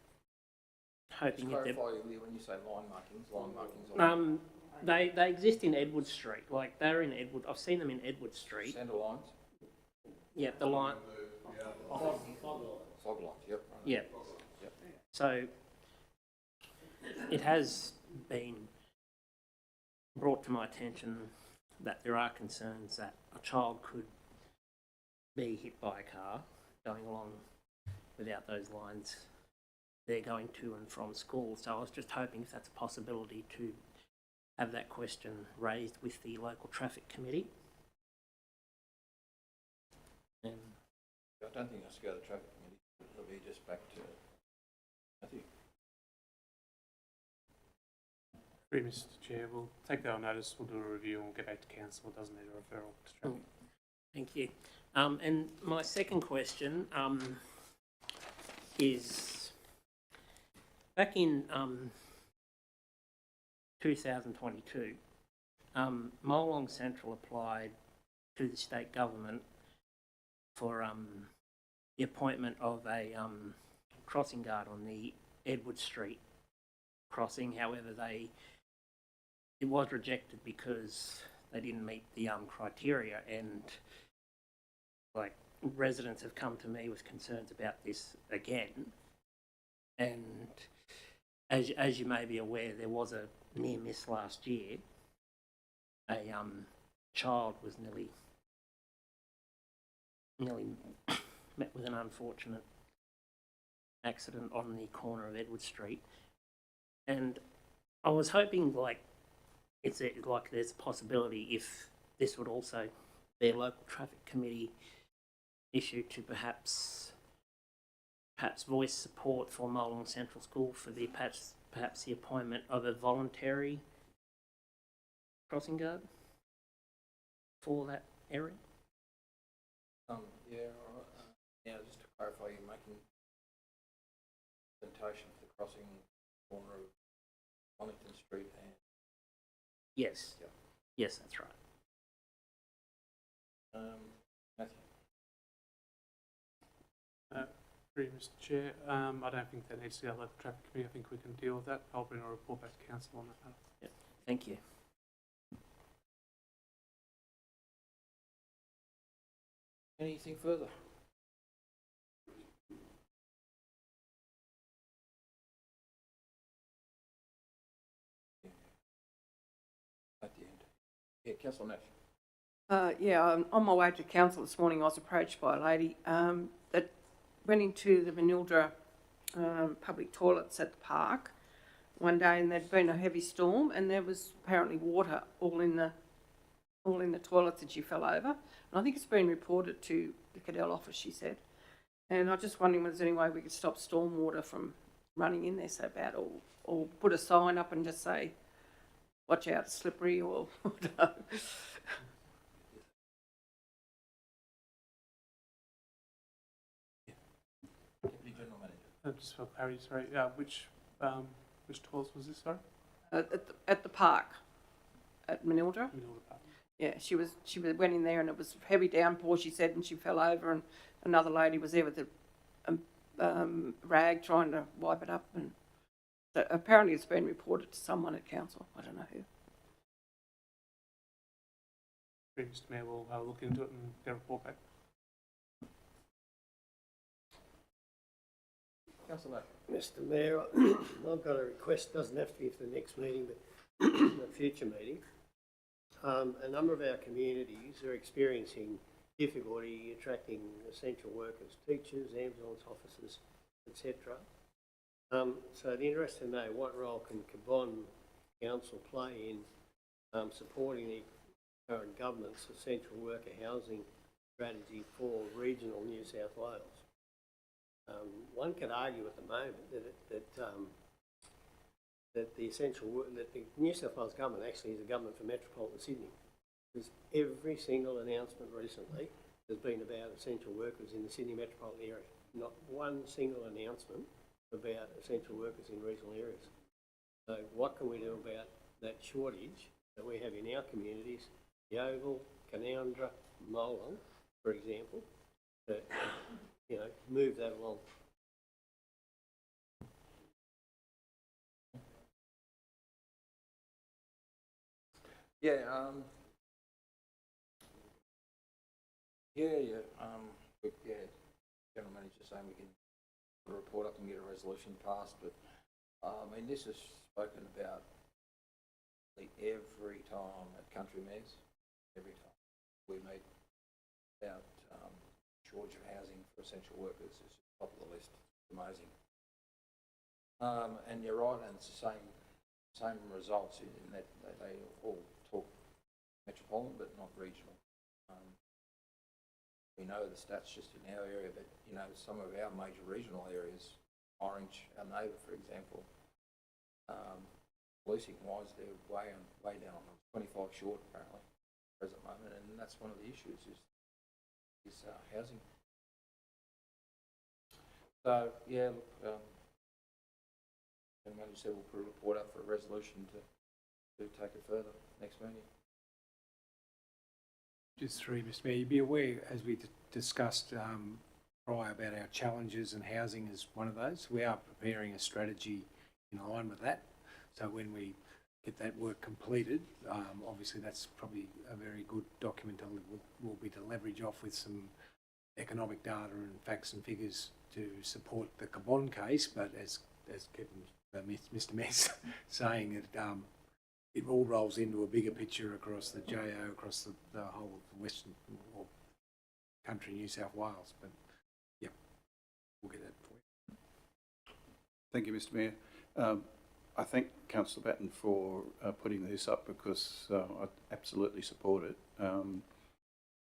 hoping Just if clarify when you say line markings on they exist in Edward Street. Like, they're in Edward. I've seen them in Edward Street. centre lines, Yeah, the line. fog lines, yep. Yeah. Yep. So it has been brought to my attention that there are concerns that a child could be hit by a car going along without those lines. They're going to and from school. So I was just hoping if that's a possibility to have that question raised with the local traffic committee. And I don't think it has to go to the traffic committee. It'll be just back to Matthew. Mr. Chair, we'll take that on notice, we'll do a review and we'll get back to council. It doesn't need a referral to traffic. thank you. And my second question is, back in 2022, Molong Central applied to the state government for the appointment of a crossing guard on the Edward Street crossing. However, it was rejected because they didn't meet the criteria, and like, residents have come to me with concerns about this again. And as you may be aware, there was a near miss last year. A child was nearly met with an unfortunate accident on the corner of Edward Street, and I was hoping there's a possibility if this would also be a local traffic committee issue to perhaps voice support for Molong Central School for the perhaps the appointment of a voluntary crossing guard for that area. Yeah, all right. Now, just to clarify, you're making presentation for the crossing corner of Wellington Street and... Yes. Yep. Yes, that's right. Matthew? Through Mr. Chair, I don't think that needs to go to local traffic committee. I think we can deal with that. I'll bring a report back to council on that matter. Thank you. Anything further? At the end. Yeah, Councillor Nash. On my way to council this morning, I was approached by a lady that went into the Manildra public toilets at the park one day, and there'd been a heavy storm, and there was apparently water all in the toilets, and she fell over. And I think it's been reported to the Cadell office, she said. And I'm just wondering whether there's any way we could stop storm water from running in there so bad, or put a sign up and just say, watch out, it's slippery, or I don't know. Deputy General Manager. Just for clarity, sorry, which toilets was this, sorry? At the park at Manildra. Middle of the park. Yeah, she went in there and it was heavy downpour, she said, and she fell over, and another lady was there with a rag trying to wipe it up, and so apparently it's been reported to someone at council. I don't know who. Mr. Mayor, we'll have a look into it and get a report back. Councillor Mr Mayor, I've got a request, doesn't have to be for the next meeting, but a future meeting. A number of our communities are experiencing difficulty attracting essential workers, teachers, ambulance officers, etc. So it'd be interesting to know what role can Cabonne Council play in supporting the current government's essential worker housing strategy for regional New South Wales. One could argue at the moment that the New South Wales government actually is a government for metropolitan Sydney, because every single announcement recently has been about essential workers in the Sydney metropolitan area. Not one single announcement about essential workers in regional areas. So what can we do about that shortage that we have in our communities, Yeovil, Canowindra, Molong, for example, to move that along? General Manager saying we can put a report up and get a resolution passed, but this is spoken about every time at country mayors, every time we meet about shortage of housing for essential workers. It's top of the list. It's amazing. And you're right, and it's the same results in that they all talk metropolitan but not regional. We know the stats just in our area, but some of our major regional areas, Orange, our neighbour, for example, policing wise, they're way down. 25 short apparently at the present moment, and that's one of the issues is housing. So yeah, look, the manager said we'll put a report up for a resolution to take it further next meeting. Just through, Mr Mayor, you'd be aware, as we discussed prior, about our challenges, and housing is one of those. We are preparing a strategy in line with that. So when we get that work completed, obviously that's probably a very good document that will be to leverage off with some economic data and facts and figures to support the Cabonne case. But as Mr Mayor's saying, it all rolls into a bigger picture across the JO, across the whole of Western or country New South Wales. But yeah, we'll get that for you. Thank you, Mr Mayor. I thank Councillor Batten for putting this up, because I absolutely support it.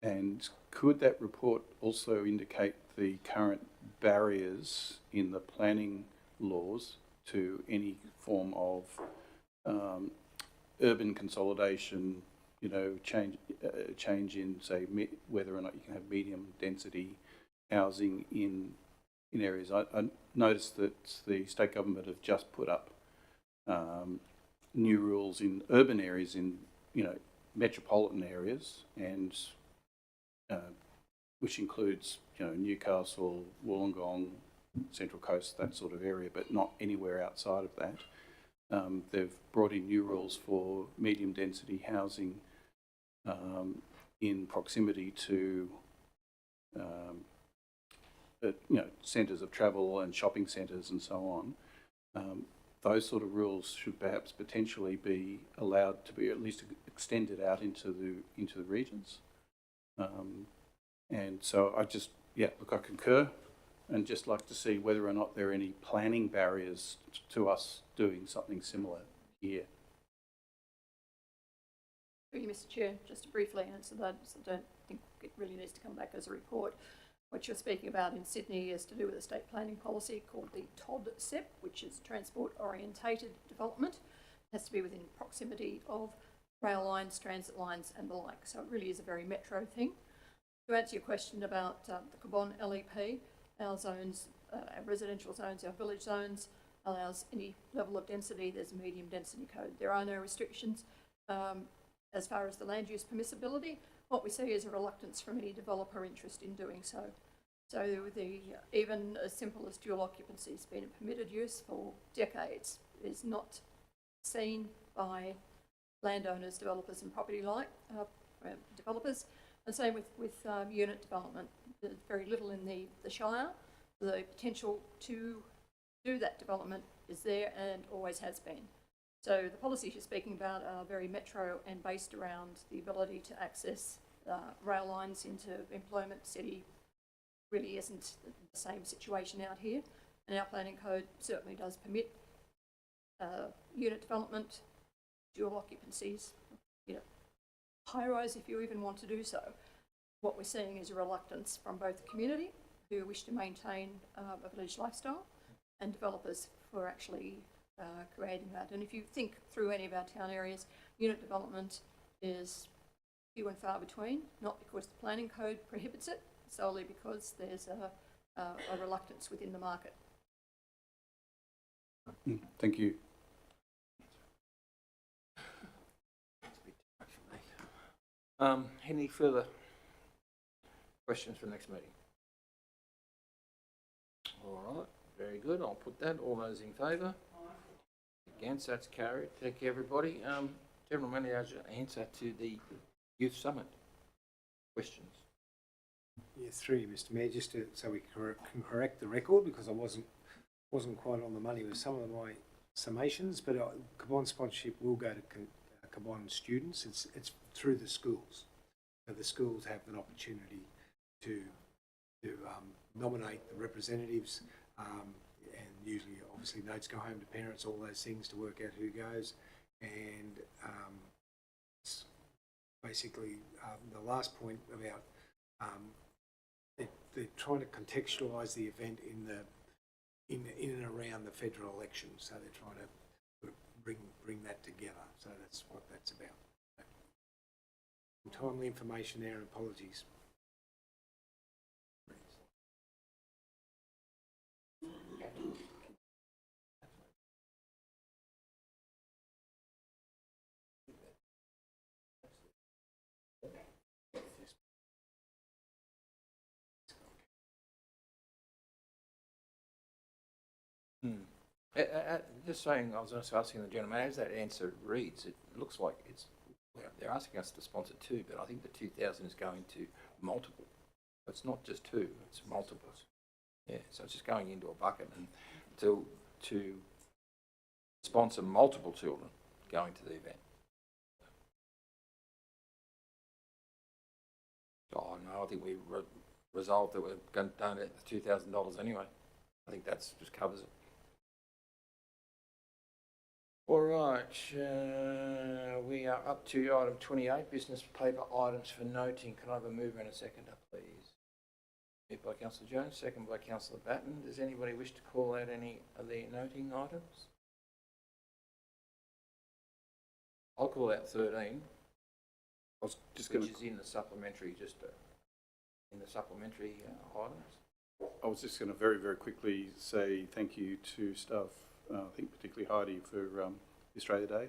And could that report also indicate the current barriers in the planning laws to any form of urban consolidation, change in, say, whether or not you can have medium density housing in areas? I noticed that the state government have just put up new rules in urban areas, in metropolitan areas, and which includes Newcastle, Wollongong, Central Coast, that sort of area, but not anywhere outside of that. They've brought in new rules for medium density housing in proximity to centres of travel and shopping centres and so on. Those sort of rules should perhaps potentially be allowed to be at least extended out into the regions. And so I just, yeah, look, I concur, and just like to see whether or not there are any planning barriers to us doing something similar here. Through you, Mr. Chair, just to briefly answer that, so I don't think it really needs to come back as a report. What you're speaking about in Sydney is to do with a state planning policy called the TODCEP, which is Transport Orientated Development. It has to be within proximity of rail lines, transit lines and the like. So it really is a very metro thing. To answer your question about the Cabonne LEP, our zones, our residential zones, our village zones, allows any level of density. There's a medium density code. There are no restrictions as far as the land use permissibility. What we see is a reluctance from any developer interest in doing so. So even as simple as dual occupancy has been a permitted use for decades, is not seen by landowners, developers and property developers. And same with unit development. There's very little in the Shire. The potential to do that development is there and always has been. So the policies you're speaking about are very metro and based around the ability to access rail lines into employment city. Really isn't the same situation out here. And our planning code certainly does permit unit development, dual occupancies, high-rise if you even want to do so. What we're seeing is a reluctance from both the community who wish to maintain a village lifestyle and developers for actually creating that. And if you think through any of our town areas, unit development is few and far between, not because the planning code prohibits it, solely because there's a reluctance within the market. Thank you. Any further questions for the next meeting? All right, very good. I'll put that. All those in favour? Against, that's carried. Thank you, everybody. General Manager, answer to the Youth Summit questions. Yeah, through you, Mr. Mayor, just so we can correct the record, because I wasn't quite on the money with some of my summations, but Cabonne sponsorship will go to Cabonne students. It's through the schools, so the schools have an opportunity to nominate the representatives, and usually, obviously, notes go home to parents, all those things to work out who goes, and it's basically the last point about they're trying to contextualise the event in and around the federal election, so they're trying to sort of bring that together. So that's what that's about. Timely information there, and apologies. Just saying, I was just asking the gentleman, as that answer reads, it looks like they're asking us to sponsor two, but I think the 2,000 is going to multiple. It's not just two, it's multiples. Yeah, so it's just going into a bucket, and to sponsor multiple children going to the event. Oh no, I think we resolved that we're going to donate the $2,000 anyway. I think that's just covers it. All right, we are up to item 28, business paper items for noting. Can I have a mover and a seconder, please? Moved by Councillor Jones, second by Councillor Batten. Does anybody wish to call out any of the noting items? I'll call out 13. I was just which is in the supplementary, in the supplementary items. I was just going to very, very quickly say thank you to staff. I think particularly Heidi for Australia Day.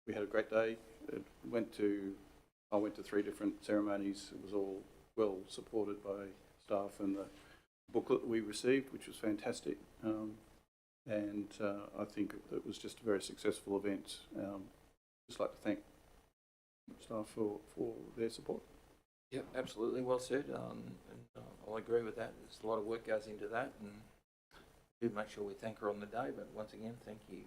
We had a great day. I went to 3 different ceremonies. It was all well supported by staff, and the booklet we received, which was fantastic. And I think it was just a very successful event. Just like to thank staff for their support. Yep, absolutely, well said. I'll agree with that. There's a lot of work goes into that, and do make sure we thank her on the day. But once again, thank you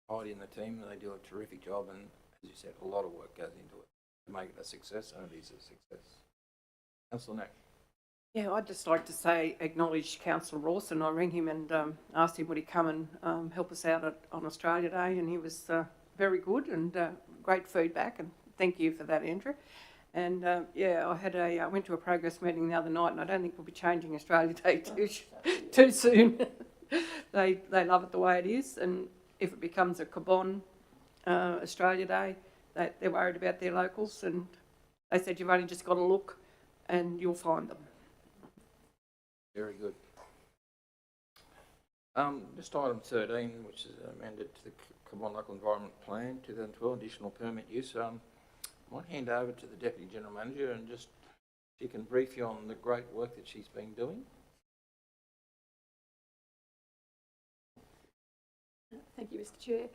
Heidi and the team, they do a terrific job, and as you said, a lot of work goes into it to make it a success, and it is a success. Councillor Knack. Yeah, I'd just like to say, acknowledge Councillor Rawson. I rang him and asked him would he come and help us out on Australia Day, and he was very good and great feedback, and thank you for that, Andrew. And I went to a progress meeting the other night, and I don't think we'll be changing Australia Day too soon. They love it the way it is, and if it becomes a Cabon Australia Day, they're worried about their locals, and they said you've only just got to look and you'll find them. Very good. Just item 13, which is amended to the Cabon Local Environment Plan 2012, additional permit use. I might hand over to the Deputy General Manager and just she can brief you on the great work that she's been doing. Thank you, Mr. Chair.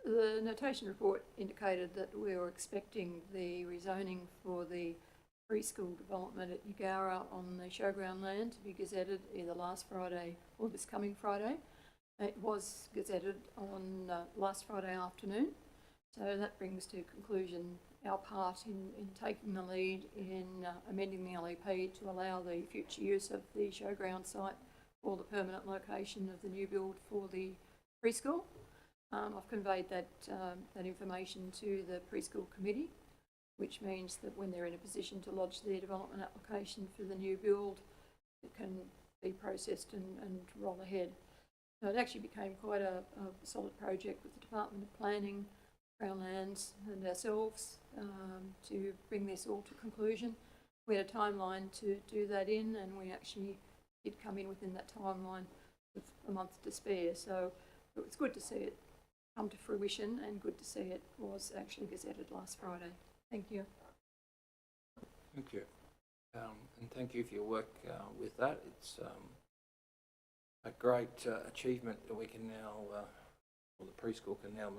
The notation report indicated that we were expecting the rezoning for the preschool development at Eugowra on the showground land to be gazetted either last Friday or this coming Friday. It was gazetted on last Friday afternoon, so that brings to conclusion our part in taking the lead in amending the LEP to allow the future use of the showground site for the permanent location of the new build for the preschool. I've conveyed that information to the preschool committee, which means that when they're in a position to lodge their development application for the new build, it can be processed and roll ahead. So it actually became quite a solid project with the Department of Planning, Crown Lands and ourselves to bring this all to conclusion. We had a timeline to do that in, and we actually did come in within that timeline with a month to spare. So it was good to see it come to fruition and good to see it was actually gazetted last Friday. Thank you. Thank you. And thank you for your work with that. It's a great achievement that we can now, or the preschool can now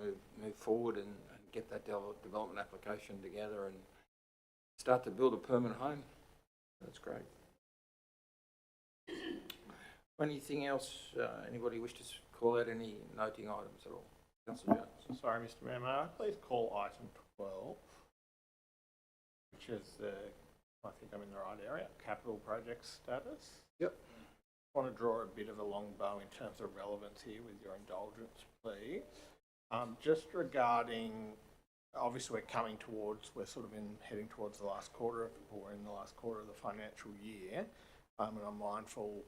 move forward and get that development application together and start to build a permanent home. That's great. Anything else? Anybody wish to call out any noting items at all? Councillor Jones. Sorry, Mr. Mayor, may I please call item 12, which is I think I'm in the right area, capital project status. Yep. I want to draw a bit of a long bow in terms of relevance here with your indulgence, please. Just regarding, obviously we're sort of heading towards the last quarter, or in the last quarter of the financial year, and I'm mindful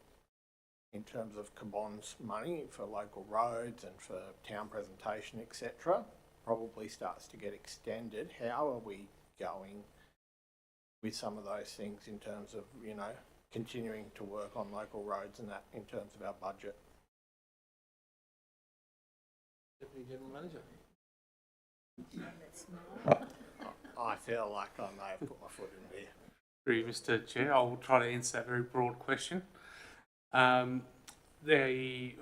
in terms of Cabon's money for local roads and for town presentation, etc., probably starts to get extended. How are we going with some of those things in terms of, you know, continuing to work on local roads and that in terms of our budget? Deputy General Manager. I feel like I may have put my foot in there. Through you, Mr. Chair, I'll try to answer that very broad question. I'll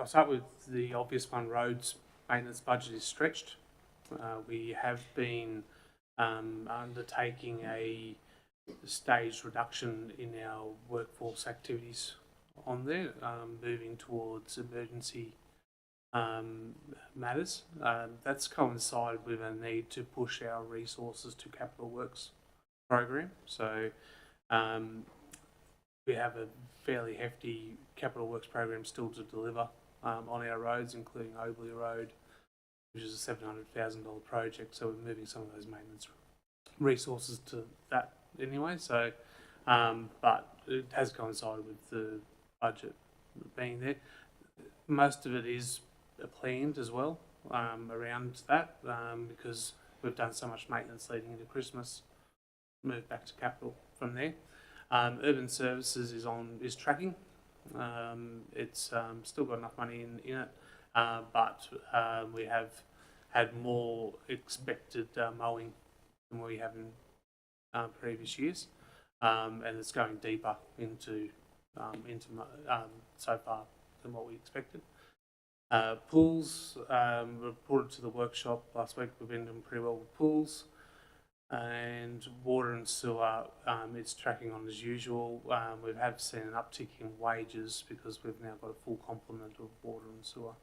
start with the obvious one. Roads maintenance budget is stretched. We have been undertaking a staged reduction in our workforce activities on there, moving towards emergency matters. That's coincided with a need to push our resources to capital works program. So we have a fairly hefty capital works program still to deliver on our roads, including Obley Road, which is a $700,000 project. So we're moving some of those maintenance resources to that anyway. So, but it has coincided with the budget being there. Most of it is planned as well around that because we've done so much maintenance leading into Christmas. Move back to capital from there. Urban Services is tracking. It's still got enough money in it, but we have had more expected mowing than we have in previous years, and it's going deeper into so far than what we expected. Pools reported to the workshop last week. We've been doing pretty well with pools. And water and sewer, it's tracking on as usual. We have seen an uptick in wages because we've now got a full complement of water and sewer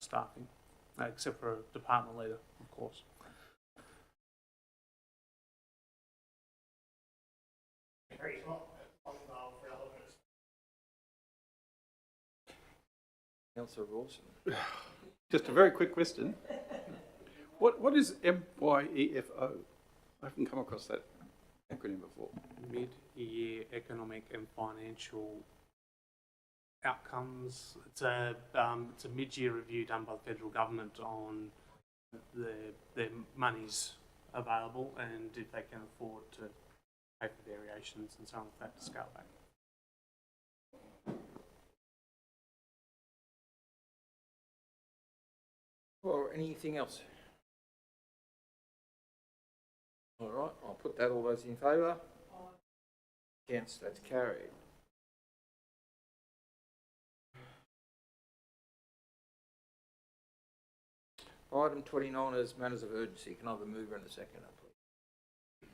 staffing. except for a department leader, of course. Councillor Rawson. Just a very quick question. What is MYEFO? I haven't come across that acronym before. Mid-year economic and financial outcomes. It's a mid-year review done by the federal government on their monies available and if they can afford to pay for variations and so on, that to scale back. Or anything else? All right, I'll put that. All those in favour? Against, that's carried. Item 29 is matters of urgency. Can I have a mover and a seconder, please?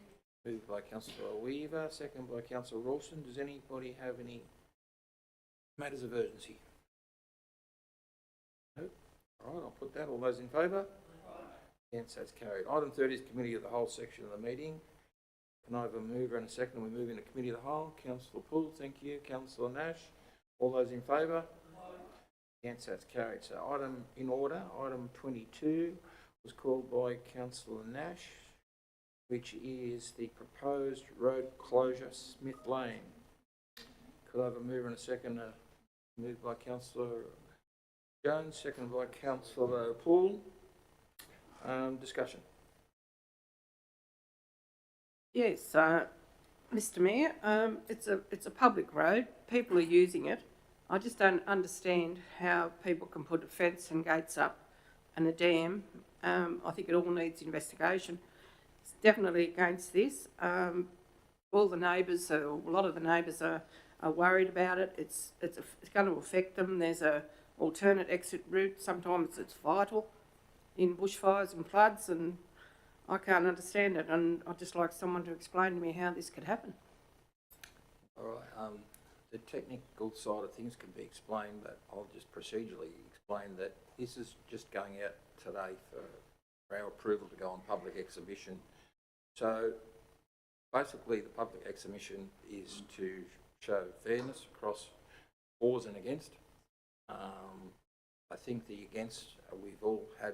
Moved by Councillor Weaver, second by Councillor Rawson. Does anybody have any matters of urgency? No? All right, I'll put that. All those in favour? Against, that's carried. Item 30 is committee of the whole section of the meeting. Can I have a mover and a second? We move into committee of the whole. Councillor Poole, thank you. Councillor Nash. All those in favour? Against, that's carried. So item in order, item 22 was called by Councillor Nash, which is the proposed road closure, Smith Lane. Could I have a mover and a second? Moved by Councillor Jones, seconded by Councillor Poole. Discussion. Yes, Mr Mayor, it's a public road. People are using it. I just don't understand how people can put a fence and gates up and a dam. I think it all needs investigation. It's definitely against this. All the neighbours, a lot of the neighbours are worried about it. It's going to affect them. There's a alternate exit route. Sometimes it's vital in bushfires and floods, and I can't understand it. And I'd just like someone to explain to me how this could happen. All right. The technical side of things can be explained, but I'll just procedurally explain that this is just going out today for our approval to go on public exhibition. So basically the public exhibition is to show fairness across fors and against. I think the against, we've all had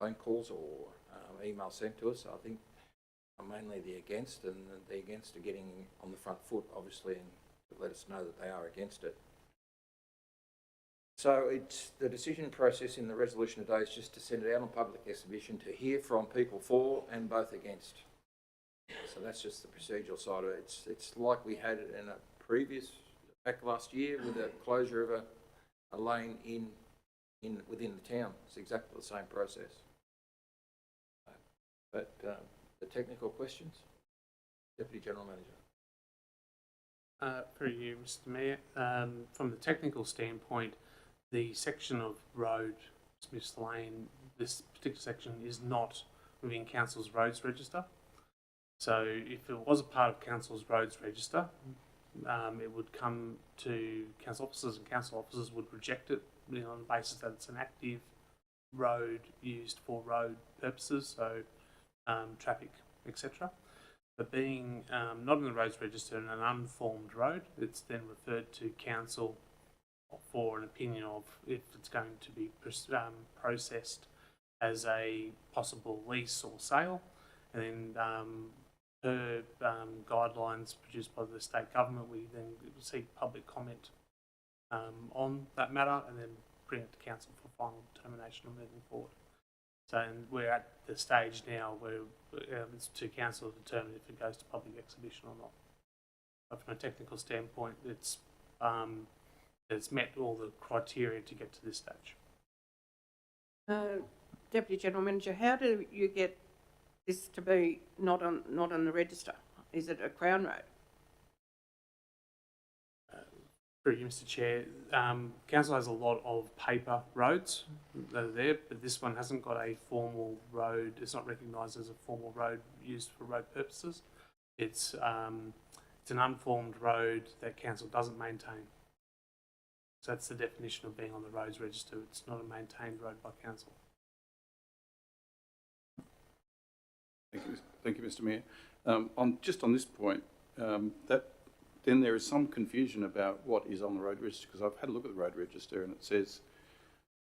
phone calls or emails sent to us. I think mainly the against, and the against are getting on the front foot, obviously, and to let us know that they are against it. So it's the decision process in the resolution today is just to send it out on public exhibition to hear from people for and both against. So that's just the procedural side of it. It's like we had it in a previous, back last year, with the closure of a lane within the town. It's exactly the same process. But the technical questions? Deputy General Manager. Through you, Mr Mayor. From the technical standpoint, the section of road, Smiths Lane, this particular section is not within Council's roads register. So if it was a part of Council's roads register, it would come to council officers, and council officers would reject it on the basis that it's an active road used for road purposes, so traffic, etc. But being not in the roads register and an unformed road, it's then referred to council for an opinion of if it's going to be processed as a possible lease or sale, and then per guidelines produced by the state government, we then seek public comment on that matter and then bring it to council for final determination of moving forward. So and we're at the stage now where it's to council to determine if it goes to public exhibition or not. But from a technical standpoint, it's met all the criteria to get to this stage. Deputy General Manager, how do you get this to be not on the register? Is it a Crown Road? Through you, Mr Chair, council has a lot of paper roads that are there, but this one hasn't got a formal road. It's not recognised as a formal road used for road purposes. It's an unformed road that council doesn't maintain. So that's the definition of being on the roads register. It's not a maintained road by council. Thank you, Mr. Mayor. Just on this point, then there is some confusion about what is on the road register, because I've had a look at the road register and it says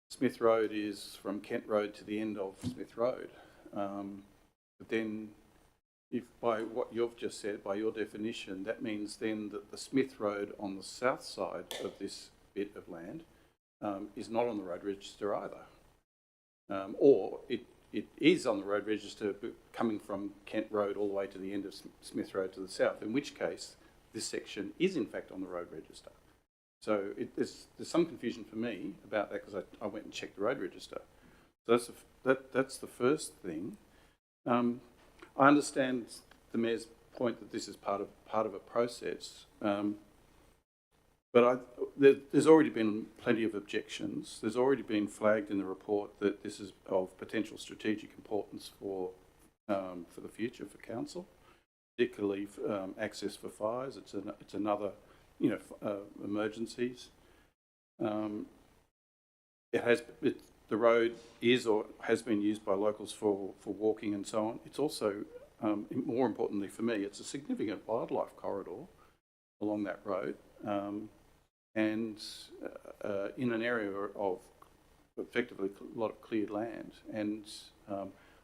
Smith Road is from Kent Road to the end of Smith Road. But then, if by what you've just said, by your definition, that means then that the Smith Road on the south side of this bit of land is not on the road register either. Or it is on the road register but coming from Kent Road all the way to the end of Smith Road to the south, in which case this section is in fact on the road register. So there's some confusion for me about that, because I went and checked the road register. So that's the first thing. I understand the Mayor's point that this is part of a process, but there's already been plenty of objections. There's already been flagged in the report that this is of potential strategic importance for the future for council, particularly access for fires. It's another, emergencies. The road is or has been used by locals for walking and so on. It's also, more importantly for me, it's a significant wildlife corridor along that road, and in an area of effectively a lot of cleared land. And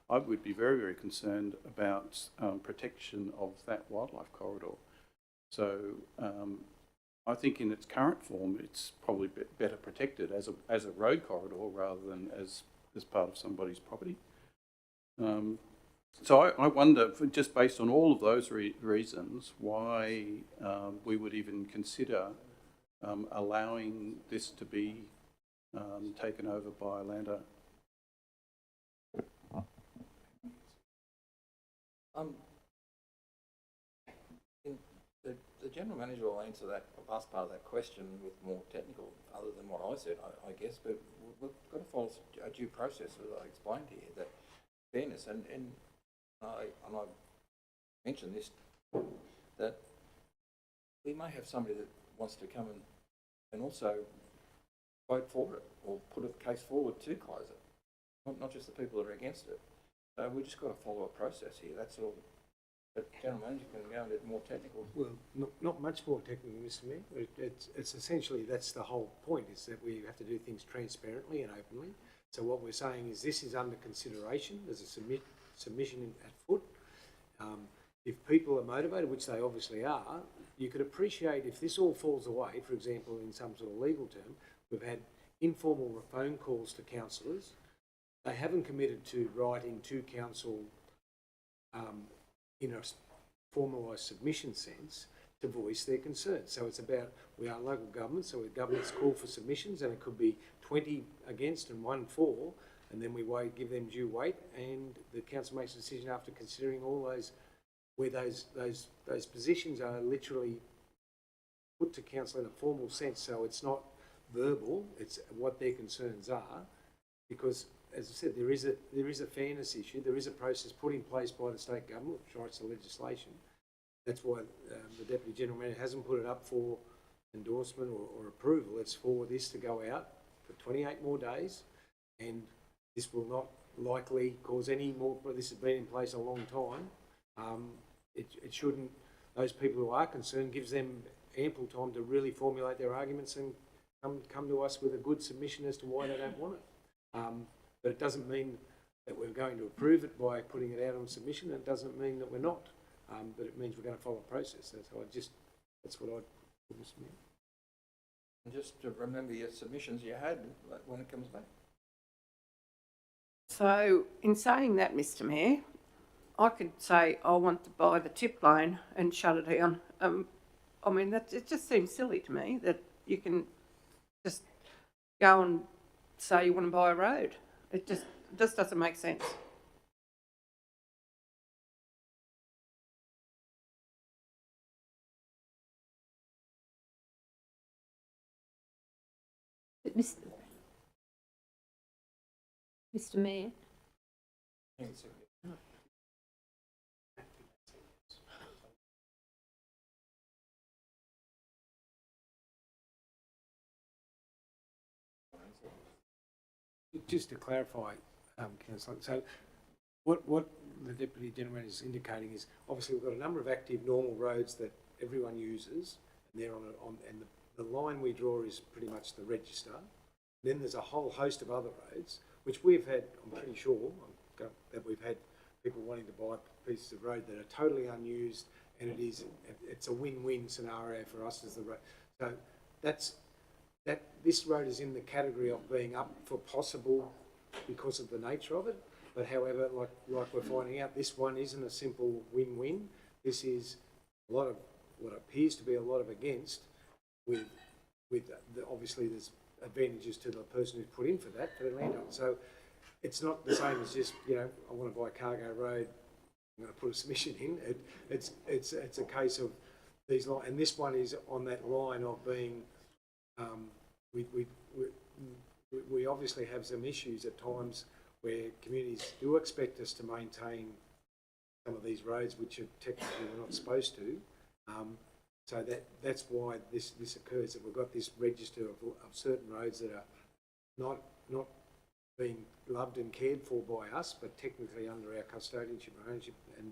I would be very, very concerned about protection of that wildlife corridor. So I think in its current form, it's probably better protected as a road corridor rather than as part of somebody's property. So I wonder, just based on all of those reasons, why we would even consider allowing this to be taken over by a landowner. The General Manager will answer that last part of that question with more technical, other than what I said, I guess, but we've got to follow a due process, as I explained here, that fairness, and I mentioned this, that we may have somebody that wants to come and also vote for it, or put a case forward to close it, not just the people that are against it. So we've just got to follow a process here, that's all. But General Manager can go into more technical. Well, not much more technical, Mr. Mayor. It's essentially, that's the whole point, is that we have to do things transparently and openly. So what we're saying is this is under consideration. There's a submission at foot. If people are motivated, which they obviously are, you could appreciate if this all falls away, for example, in some sort of legal term, we've had informal phone calls to councillors. They haven't committed to writing to council in a formalised submission sense to voice their concerns. So it's about, we are local government, so governments call for submissions, and it could be 20 against and 1 for, and then we give them due weight, and the council makes a decision after considering all those, where those positions are literally put to council in a formal sense. So it's not verbal, it's what their concerns are, because as I said, there is a fairness issue. There is a process put in place by the state government, which writes the legislation. That's why the Deputy General Manager hasn't put it up for endorsement or approval. It's for this to go out for 28 more days, and this will not likely cause any more. This has been in place a long time. It shouldn't. Those people who are concerned, gives them ample time to really formulate their arguments and come to us with a good submission as to why they don't want it. But it doesn't mean that we're going to approve it by putting it out on submission. It doesn't mean that we're not. But it means we're going to follow a process. That's what I'd put this mean. And just to remember your submissions you had when it comes back. So in saying that, Mr. Mayor, I could say I want to buy the tip lane and shut it down. I mean, it just seems silly to me that you can just go and say you want to buy a road. It just doesn't make sense. But Mr. Mayor, Just to clarify, councillor, so what the Deputy General is indicating is, obviously we've got a number of active normal roads that everyone uses, and they're and the line we draw is pretty much the register. Then there's a whole host of other roads, which we've had, I'm pretty sure, that we've had people wanting to buy pieces of road that are totally unused, and it's a win-win scenario for us as the road. So this road is in the category of being up for possible because of the nature of it. But however, like we're finding out, this one isn't a simple win-win. This is a lot of what appears to be a lot of against, obviously there's advantages to the person who's put in for that, for the landowner. So it's not the same as just, I want to buy Cargo Road, I'm going to put a submission in. It's a case of these lines, and this one is on that line of being, we obviously have some issues at times where communities do expect us to maintain some of these roads which are technically we're not supposed to. So that's why this occurs, that we've got this register of certain roads that are not being loved and cared for by us, but technically under our custodianship and ownership, and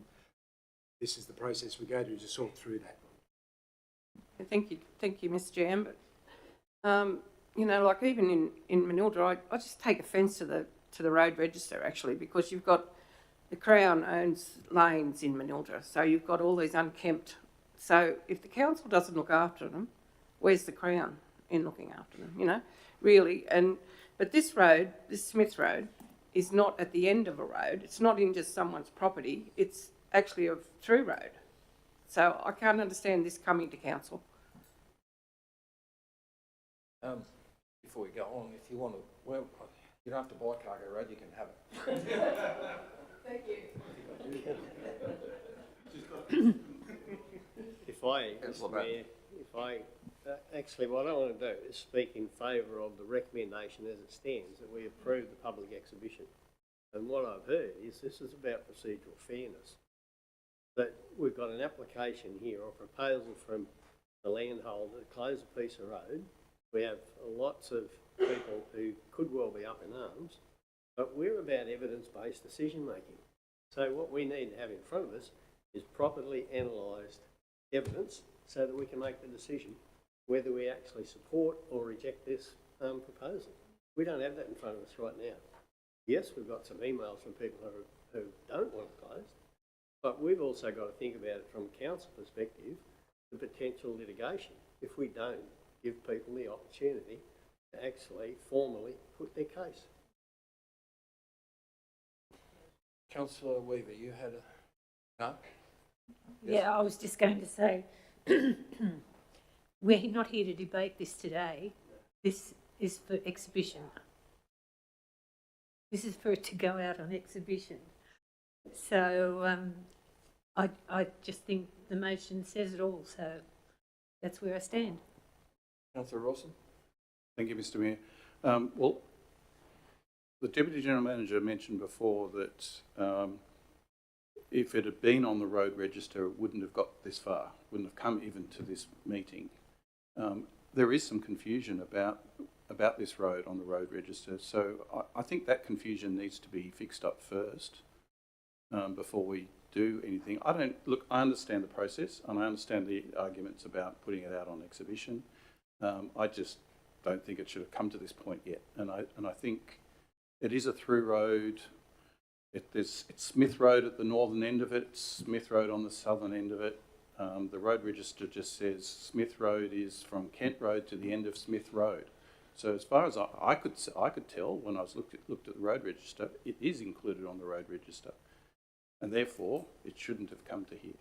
this is the process we go to sort through that. Thank you, Mr. Jam. But like even in Manildra, I just take offence to the road register actually, because you've got the Crown owns lanes in Manildra, so you've got all these unkempt. So if the council doesn't look after them, where's the Crown in looking after them? Really. But this road, this Smith Road, is not at the end of a road. It's not in just someone's property. It's actually a through road. So I can't understand this coming to council. Before we go on, if you want to, well, you don't have to buy Cargo Road, you can have it. Thank you. Actually, what I want to do is speak in favour of the recommendation as it stands, that we approve the public exhibition. And what I've heard is this is about procedural fairness. That we've got an application here, or proposal from the landholder to close a piece of road. We have lots of people who could well be up in arms, but we're about evidence-based decision making. So what we need to have in front of us is properly analysed evidence so that we can make the decision whether we actually support or reject this proposal. We don't have that in front of us right now. Yes, we've got some emails from people who don't want it closed, but we've also got to think about it from a council perspective, the potential litigation, if we don't give people the opportunity to actually formally put their case. Councillor Weaver, you had a... No? Yeah, I was just going to say, we're not here to debate this today. This is for exhibition. This is for it to go out on exhibition. So I just think the motion says it all, so that's where I stand. Councillor Rawson? Thank you, Mr Mayor. Well, the Deputy General Manager mentioned before that if it had been on the road register, it wouldn't have got this far, wouldn't have come even to this meeting. There is some confusion about this road on the road register, so I think that confusion needs to be fixed up first before we do anything. I understand the process and I understand the arguments about putting it out on exhibition. I just don't think it should have come to this point yet, and I think it is a through road. It's Smith Road at the northern end of it, it's Smith Road on the southern end of it. The road register just says Smith Road is from Kent Road to the end of Smith Road. So as far as I could tell when I looked at the road register, it is included on the road register, and therefore it shouldn't have come to here.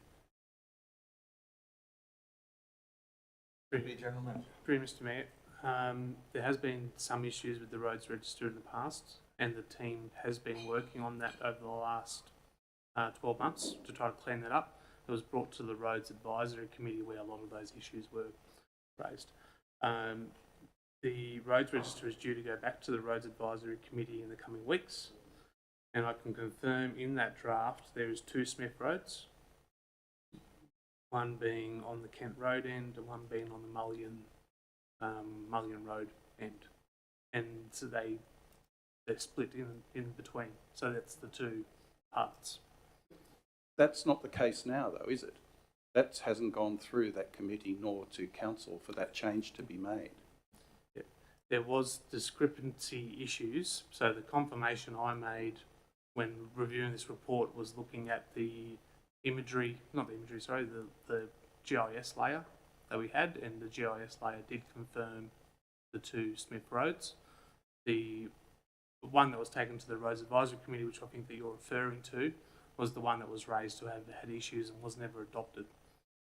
Through Mr Mayor, there has been some issues with the roads register in the past, and the team has been working on that over the last 12 months to try to clean that up. It was brought to the Roads Advisory Committee where a lot of those issues were raised. The roads register is due to go back to the Roads Advisory Committee in the coming weeks, and I can confirm in that draft there is 2 Smith Roads, one being on the Kent Road end and one being on the Mullion Road end. And so they're split in between. So that's the two parts. That's not the case now, though, is it? That hasn't gone through that committee nor to council for that change to be made. There was discrepancy issues, so the confirmation I made when reviewing this report was looking at the imagery, not the imagery, sorry, the GIS layer that we had, and the GIS layer did confirm the two Smith roads. The one that was taken to the Roads Advisory Committee, which I think that you're referring to, was the one that was raised to have had issues and was never adopted.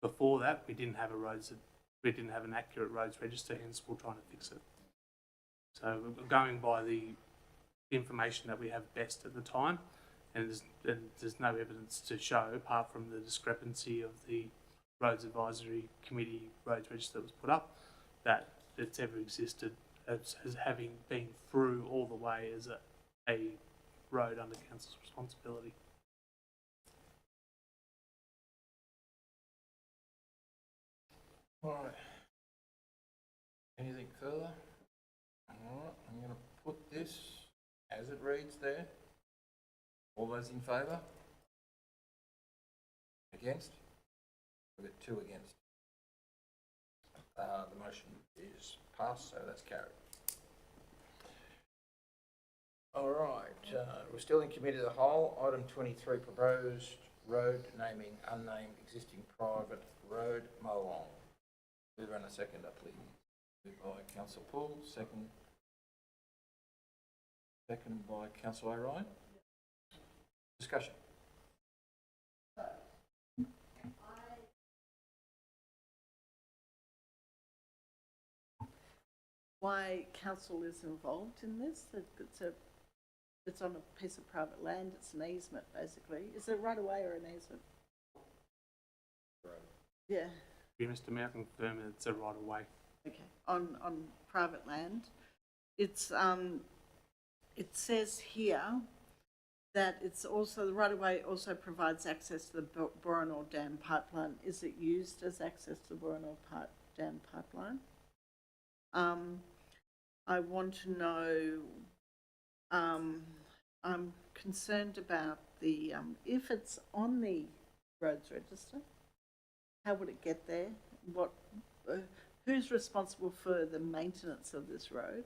Before that, we didn't have an accurate roads register, hence we're trying to fix it. So we're going by the information that we have best at the time, and there's no evidence to show, apart from the discrepancy of the Roads Advisory Committee roads register that was put up, that it's ever existed as having been through all the way as a road under council's responsibility. All right. Anything further? All right, I'm going to put this as it reads there. All those in favour? Against? We've got 2 against. The motion is passed, so that's carried. All right, we're still in committee of the whole. Item 23, proposed road naming unnamed existing private road, Molong. Mover and a seconder, please. Moved by Councillor Poole, second by Councillor O'Ryan. Discussion. Why council is involved in this? It's on a piece of private land. It's an easement, basically. Is it right away or an easement? Right. Yeah. Mr. Mayor, I can confirm that it's a right of way. Okay. On private land, it's it says here that it's also the right of way also provides access to the Boronor Dam pipeline. Is it used as access to the Boronor Dam pipeline? I want to know. I'm concerned about the if it's on the roads register, how would it get there? What, who's responsible for the maintenance of this road?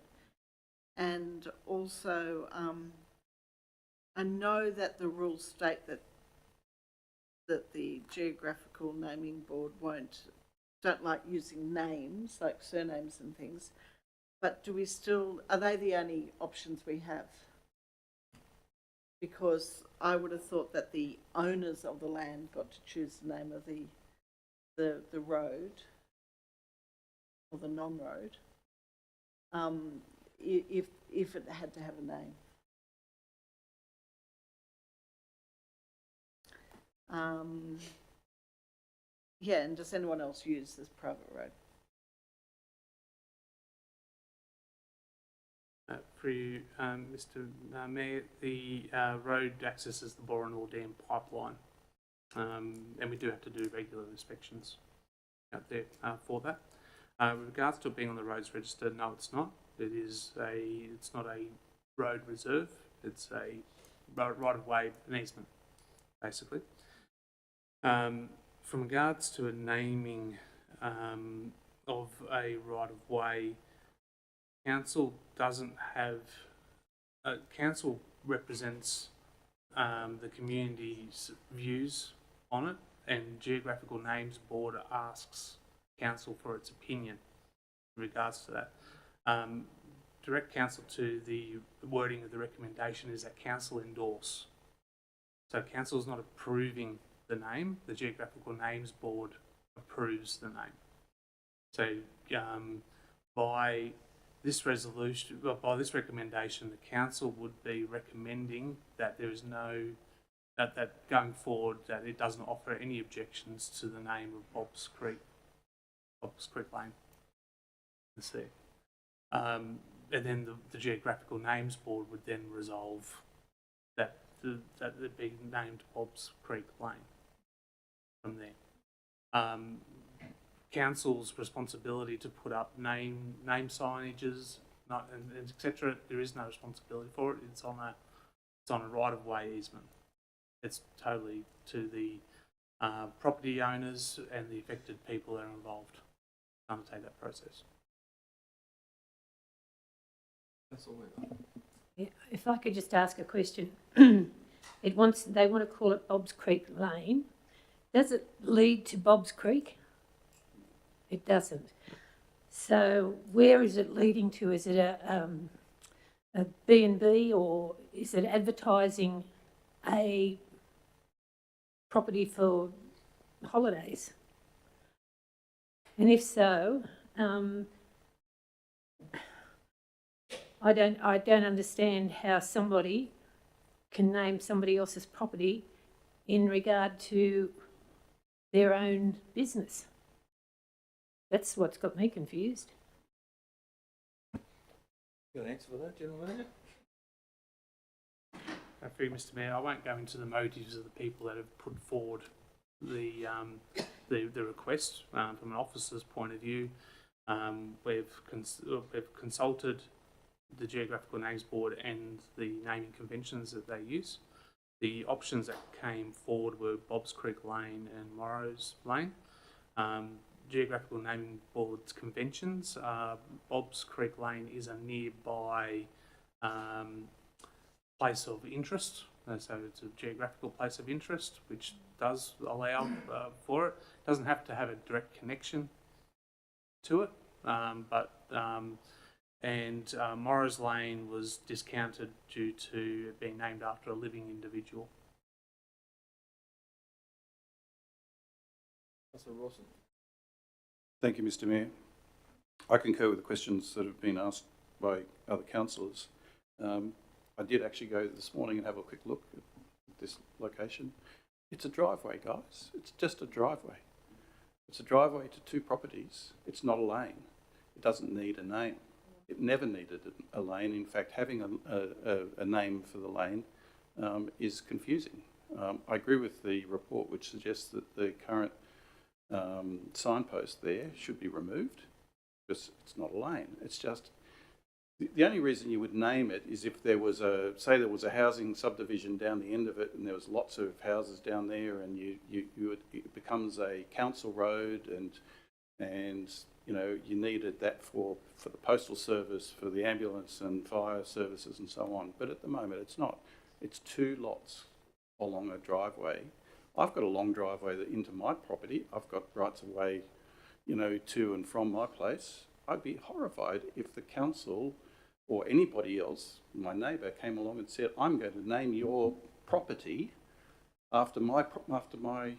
And also, I know that the rules state that the Geographical Naming Board don't like using names, like surnames and things, but are they the only options we have? Because I would have thought that the owners of the land got to choose the name of the road, or the non-road, if it had to have a name. Yeah, and does anyone else use this private road? For you, Mr. Mayor, the road accesses the Boronor Dam pipeline, and we do have to do regular inspections out there for that. With regards to it being on the roads register, no, it's not. It's not a road reserve. It's a right of way, an easement, basically. From regards to a naming of a right of way, council doesn't have. Council represents the community's views on it, and Geographical Names Board asks council for its opinion in regards to that. Direct council to the wording of the recommendation is that council endorse. So council is not approving the name, the Geographical Names Board approves the name. So by this resolution, by this recommendation, the council would be recommending that there is no, that going forward, that it doesn't offer any objections to the name of Bob's Creek Lane. Let's see. And then the Geographical Names Board would then resolve that it be named Bob's Creek Lane from there. Council's responsibility to put up name signages and et cetera. There is no responsibility for it. It's on a right-of-way easement. It's totally to the property owners and the affected people that are involved to undertake that process. That's all we've got. Yeah, if I could just ask a question. They want to call it Bob's Creek Lane. Does it lead to Bob's Creek? It doesn't. So where is it leading to? Is it a B&B, or is it advertising a property for holidays? And if so, I don't understand how somebody can name somebody else's property in regard to their own business. That's what's got me confused. Got an answer for that, General Manager? For you, Mr. Mayor, I won't go into the motives of the people that have put forward the request. From an officer's point of view, we've consulted the Geographical Names Board and the naming conventions that they use. The options that came forward were Bob's Creek Lane and Morrow's Lane. Geographical Naming Board's conventions, Bob's Creek Lane is a nearby place of interest, so it's a geographical place of interest, which does allow for it. It doesn't have to have a direct connection to it, and Morris Lane was discounted due to it being named after a living individual. Councillor Rawson. Thank you, Mr. Mayor. I concur with the questions that have been asked by other councillors. I did actually go this morning and have a quick look at this location. It's a driveway, guys. It's just a driveway. It's a driveway to two properties. It's not a lane. It doesn't need a name. It never needed a lane. In fact, having a name for the lane is confusing. I agree with the report which suggests that the current signpost there should be removed because it's not a lane. It's just, the only reason you would name it is if there was say there was a housing subdivision down the end of it and there was lots of houses down there, and it becomes a council road, and you know, you needed that for the postal service, for the ambulance and fire services and so on. But at the moment it's not. It's two lots along a driveway. I've got a long driveway into my property. I've got rights of way, you know, to and from my place. I'd be horrified if the council or anybody else, my neighbour, came along and said, "I'm going to name your property after my place."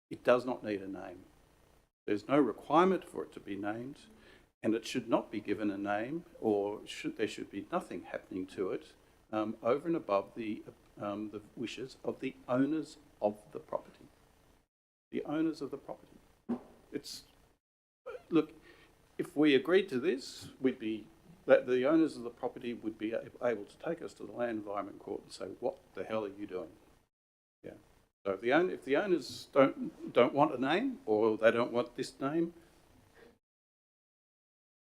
It does not need a name. There's no requirement for it to be named, and it should not be given a name, or there should be nothing happening to it over and above the wishes of the owners of the property. The owners of the property. Look, if we agreed to this, the owners of the property would be able to take us to the Land Environment Court and say, "What the hell are you doing?" Yeah. So if the owners don't want a name, or they don't want this name,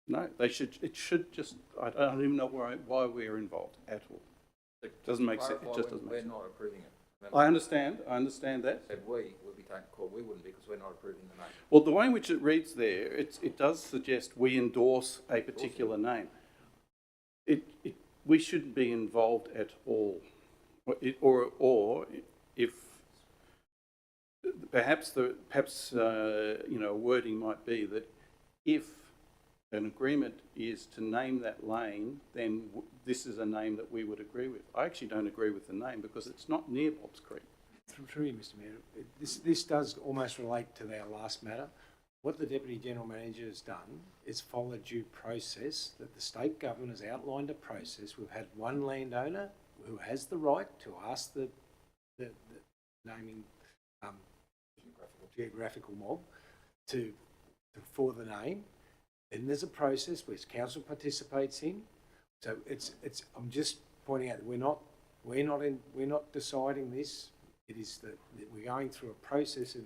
no, they should. It should just. I don't even know why we're involved at all. It doesn't make sense. It just doesn't make sense. We're not approving it. I understand that. Said we will be taken to court. We wouldn't, because we're not approving the name. Well, the way in which it reads there, it does suggest we endorse a particular name. We shouldn't be involved at all, or if perhaps wording might be that if an agreement is to name that lane, then this is a name that we would agree with. I actually don't agree with the name because it's not near Bob's Creek. Through you, Mr. Mayor, this does almost relate to our last matter. What the Deputy General Manager has done is follow due process, that the state government has outlined a process. We've had one landowner who has the right to ask the naming geographical mob for the name. Then there's a process which council participates in. So I'm just pointing out that we're not deciding this. It is that we're going through a process, and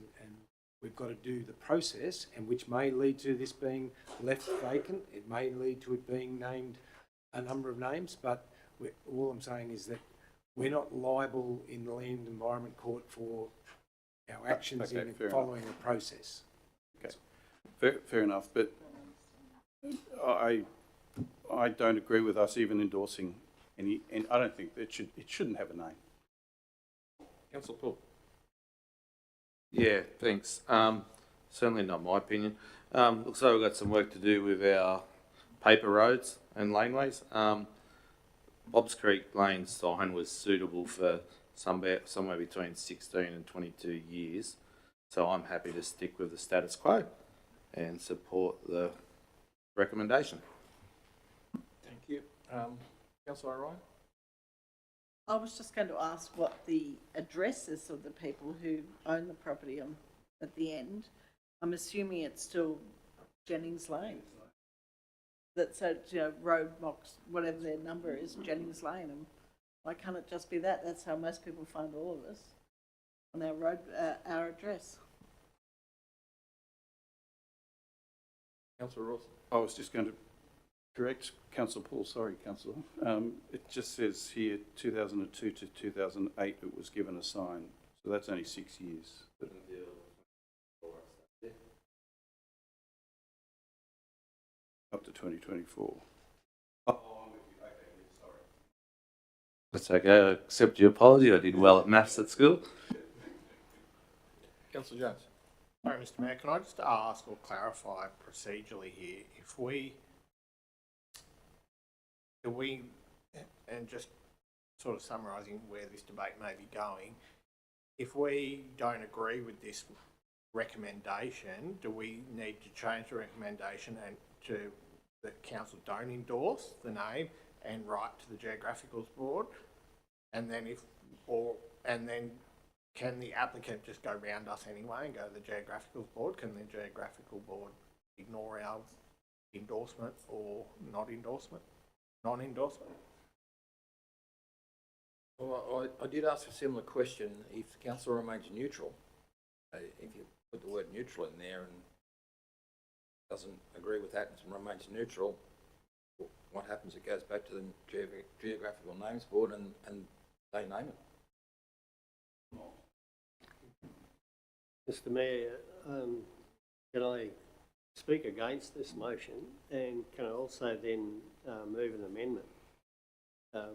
we've got to do the process, and which may lead to this being left vacant. It may lead to it being named a number of names, but all I'm saying is that we're not liable in the Land Environment Court for our actions Okay, in fair following the process. Fair enough, but I don't agree with us even endorsing any, and I don't think it shouldn't have a name. Councillor Paul. Yeah, thanks. Certainly not my opinion. Looks like we've got some work to do with our paper roads and laneways. Bob's Creek Lane sign was suitable for somewhere between 16 and 22 years. So I'm happy to stick with the status quo and support the recommendation. Thank you. Councillor Ryan? I was just going to ask what the address is of the people who own the property on, at the end. I'm assuming it's still Jennings Lane. That's a, you know, road box, whatever their number is, Jennings Lane. And why can't it just be that? That's how most people find all of us on our road, our address. Councillor Rawson? I was just going to correct Councillor Paul, sorry Councillor. It just says here 2002 to 2008 it was given a sign, so that's only 6 years. Up to 2024. That's okay. I accept your apology. I did well at maths at school. Councillor Jones? Sorry, Mr Mayor, can I just ask or clarify procedurally here, if we, and just sort of summarising where this debate may be going, if we don't agree with this recommendation, do we need to change the recommendation and to that council don't endorse the name and write to the Geographicals Board? And then can the applicant just go round us anyway and go to the Geographicals Board? Can the Geographical Board ignore our endorsement or non-endorsement? Well, I did ask a similar question. If the council remains neutral, if you put the word neutral in there and doesn't agree with that and remains neutral, what happens? It goes back to the Geographical Names Board and they name it. Mr Mayor, can I speak against this motion, and can I also then move an amendment that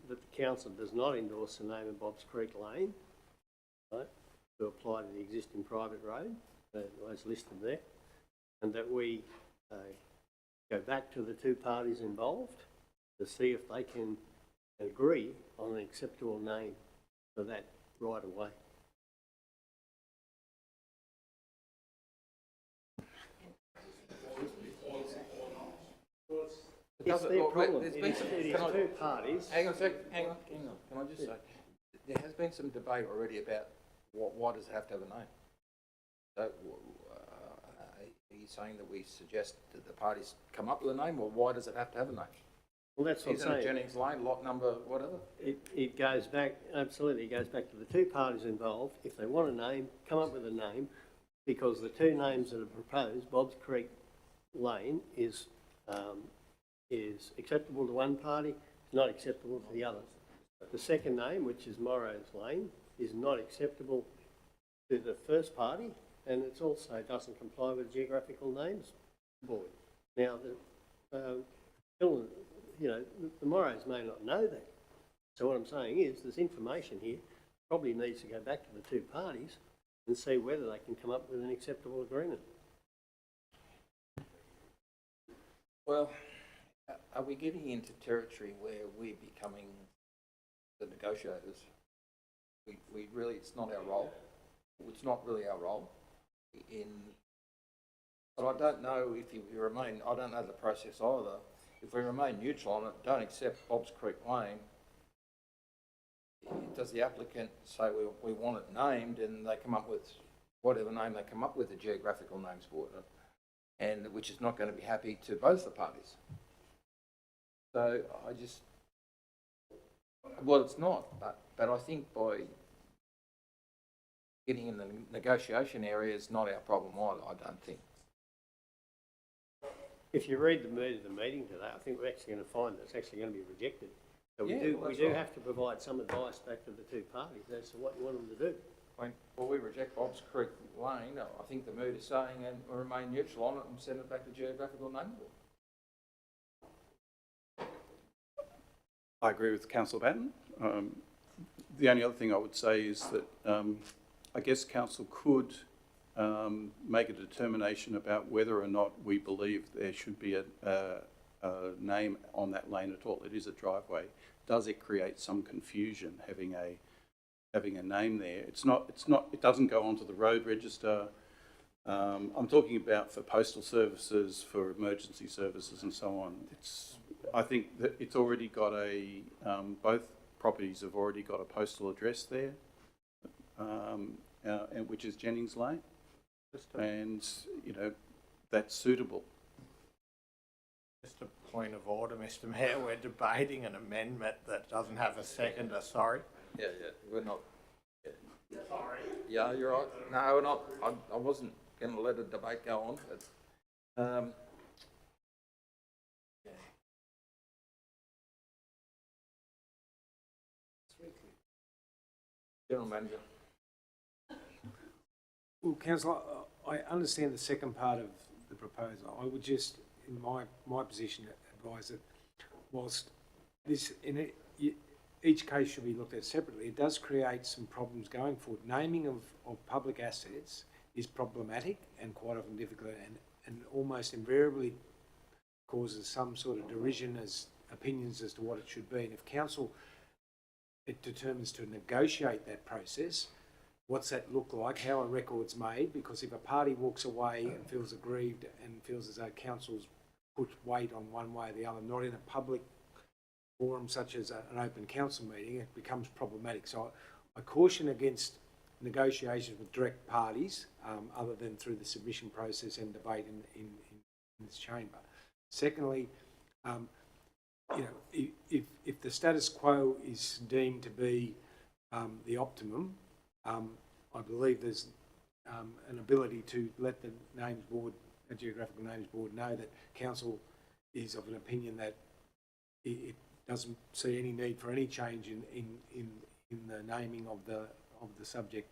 the council does not endorse the name of Bob's Creek Lane, right, to apply to the existing private road, as listed there, and that we go back to the two parties involved to see if they can agree on an acceptable name for that right of way. It's their problem. It is two parties. Hang on a sec, hang on. Can I just say, there has been some debate already about why does it have to have a name? So, are you saying that we suggest that the parties come up with a name, or why does it have to have a name? Well, that's what I'm Isn't it saying. Jennings Lane, lot number, whatever? It goes back, absolutely, it goes back to the two parties involved. If they want a name, come up with a name, because the two names that are proposed, Bob's Creek Lane is acceptable to one party, not acceptable to the other. The second name, which is Morrow's Lane, is not acceptable to the first party, and it also doesn't comply with the Geographical Names Board. Now, the Morrows may not know that. So what I'm saying is there's information here, probably needs to go back to the two parties and see whether they can come up with an acceptable agreement. Well, are we getting into territory where we're becoming the negotiators? We really, it's not our role. It's not really our role. But I don't know if we remain, I don't know the process either. If we remain neutral on it, don't accept Bob's Creek Lane, does the applicant say we want it named, and they come up with whatever name they come up with, the Geographical Names Board, and which is not going to be happy to both the parties. So well, it's not, but I think by getting in the negotiation area is not our problem either, I don't think. If you read the mood of the meeting today, I think we're actually going to find that it's actually going to be rejected. So Yeah, well, we that's do right. have to provide some advice back to the two parties as to what you want them to do. Well, we reject Bob's Creek Lane, I think the mood is saying, and we'll remain neutral on it and send it back to geographical naming board. I agree with Councillor Batten. The only other thing I would say is that I guess council could make a determination about whether or not we believe there should be a name on that lane at all. It is a driveway. Does it create some confusion having a name there? It doesn't go onto the road register. I'm talking about for postal services, for emergency services and so on. I think that it's already got both properties have already got a postal address there, and which is Jennings Lane. And, you know, that's suitable. Just a point of order, Mr Mayor, we're debating an amendment that doesn't have a seconder, sorry. Yeah, we're not. Yeah. Sorry. Yeah, you're right. No, we're not. I wasn't going to let a debate go on, but General Manager. Well, councillor, I understand the second part of the proposal. I would just, in my position, advise that whilst this, each case should be looked at separately, it does create some problems going forward. Naming of public assets is problematic and quite often difficult, and almost invariably causes some sort of derision as opinions as to what it should be. And if council determines to negotiate that process, what's that look like? How are records made? Because if a party walks away and feels aggrieved and feels as though council's put weight on one way or the other, not in a public forum such as an open council meeting, it becomes problematic. So I caution against negotiations with direct parties, other than through the submission process and debate in this chamber. Secondly, you know, if the status quo is deemed to be the optimum, I believe there's an ability to let the names board, the geographical names board, know that council is of an opinion that it doesn't see any need for any change in the naming of the subject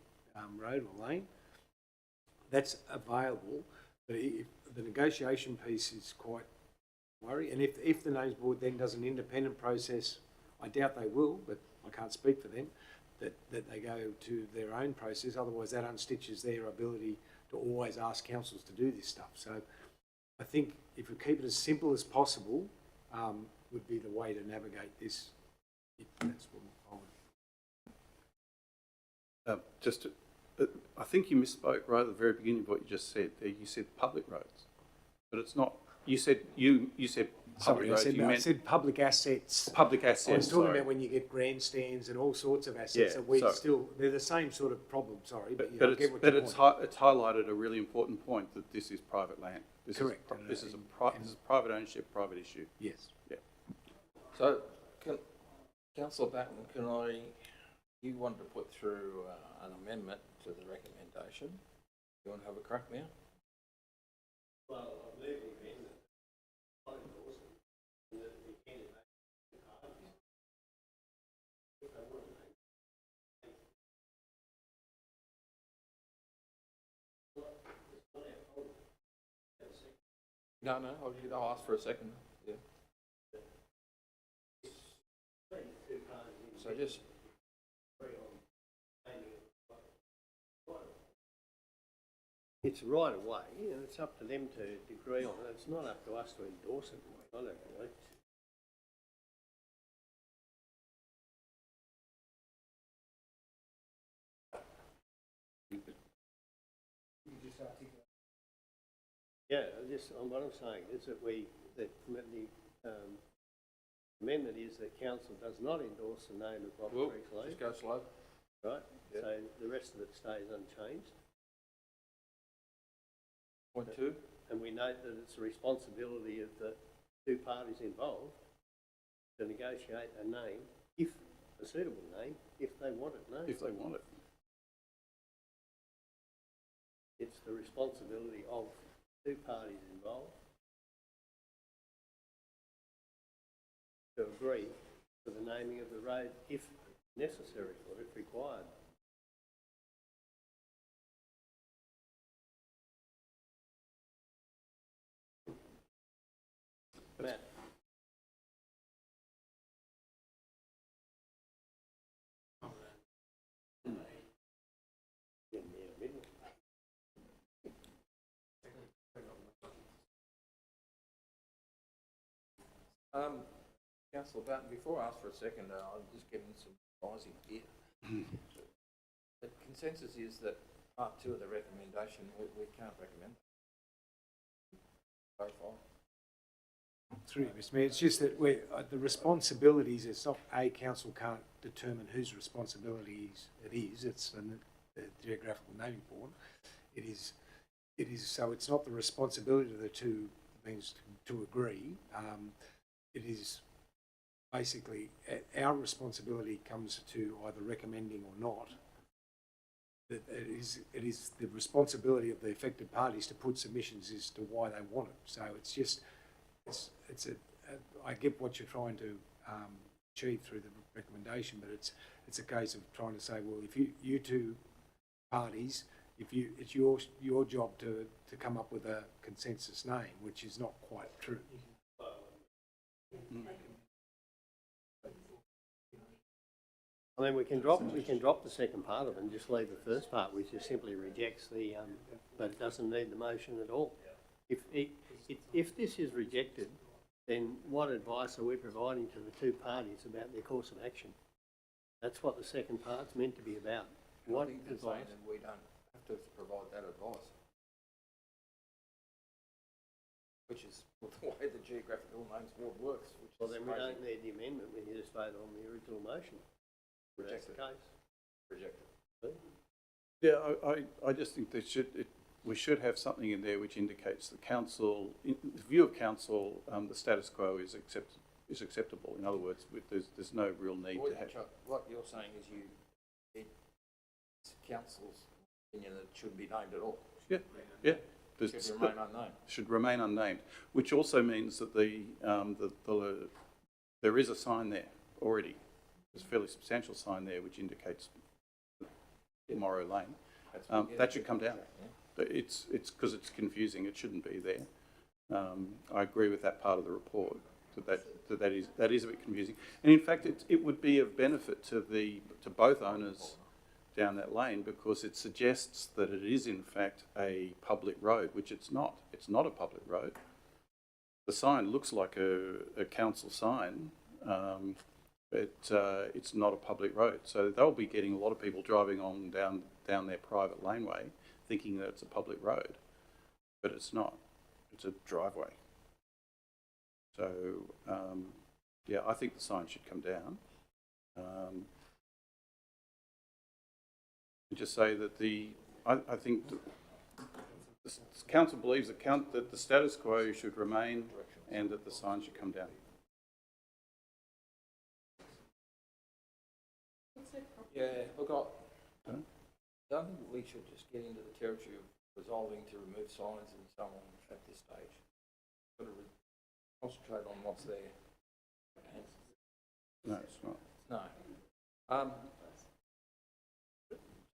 road or lane. That's available, but if the negotiation piece is quite worry. And if the names board then does an independent process, I doubt they will, but I can't speak for them, that they go to their own process. Otherwise, that unstitches their ability to always ask councils to do this stuff. So I think if we keep it as simple as possible, would be the way to navigate this. That's what I would. I think you misspoke right at the very beginning of what you just said. There, you said public roads, but it's not. You said public roads. I said public assets. Public assets. I was talking about when you get grandstands and all sorts of assets that they're the same sort of problem. Sorry, but it's highlighted a really important point that this is private land. Correct. This is private ownership, private issue. Yes. Yeah. So, Councillor Batten, you wanted to put through an amendment to the recommendation. You want to have a crack now? Well, I'm moving the amendment. I endorse it. And that we can make it hard. If they want to make it. It's not our problem. No, I'll ask for a second. Yeah. So just. It's right away, and it's up to them to agree on it. It's not up to us to endorse it, I don't believe. Yeah, what I'm saying is that the amendment is that council does not endorse the name of Bob Creek Lane. Just go slow. Right, Yep. so the rest of it stays unchanged. Point 2. And we note that it's the responsibility of the two parties involved to negotiate a name, a suitable name, if they want it named. If they want it. It's the responsibility of two parties involved to agree to the naming of the road if necessary or if required. Matt? Councillor Barton, before I ask for a second, I'm just getting some advising here. The consensus is that part 2 of the recommendation, we can't recommend. Clarify. Through you, Mr Mayor, it's just that the responsibilities, it's not council can't determine whose responsibilities it is, it's the Geographical Naming Board. It is, so it's not the responsibility of the two things to agree. It is basically, our responsibility comes to either recommending or not. It is the responsibility of the affected parties to put submissions as to why they want it. So it's just, I get what you're trying to achieve through the recommendation, but it's a case of trying to say, well, if you two parties, it's your job to come up with a consensus name, which is not quite true. I mean, we can drop the second part of it and just leave the first part, which just simply rejects the, but it doesn't need the motion at all. If this is rejected, then what advice are we providing to the two parties about their course of action? That's what the second part's meant to be about. What I think they're saying that we don't have to provide that advice. Which is the way the Geographical Names Board works. Well, then we don't need the amendment, we can just vote on the original motion. That's the case. Rejected. Yeah, I just think we should have something in there which indicates the council, in the view of council, the status quo is acceptable. In other words, there's no real need to have. What you're saying is it's council's opinion that it shouldn't be named at all. Yeah. Should remain unnamed. Should remain unnamed, which also means that there is a sign there already. There's a fairly substantial sign there which indicates Morrow Lane. That should come down. It's because it's confusing. It shouldn't be there. I agree with that part of the report. That is a bit confusing. And in fact, it would be of benefit to both owners down that lane, because it suggests that it is in fact a public road, which it's not. It's not a public road. The sign looks like a council sign, but it's not a public road. So they'll be getting a lot of people driving on down their private laneway thinking that it's a public road, but it's not. It's a driveway. So yeah, I think the sign should come down. And just say that I think the council believes that the status quo should remain and that the sign should come down. Yeah, look, I don't think we should just get into the territory of resolving to remove signs and so on at this stage. Got to concentrate on what's there. No, it's not. No.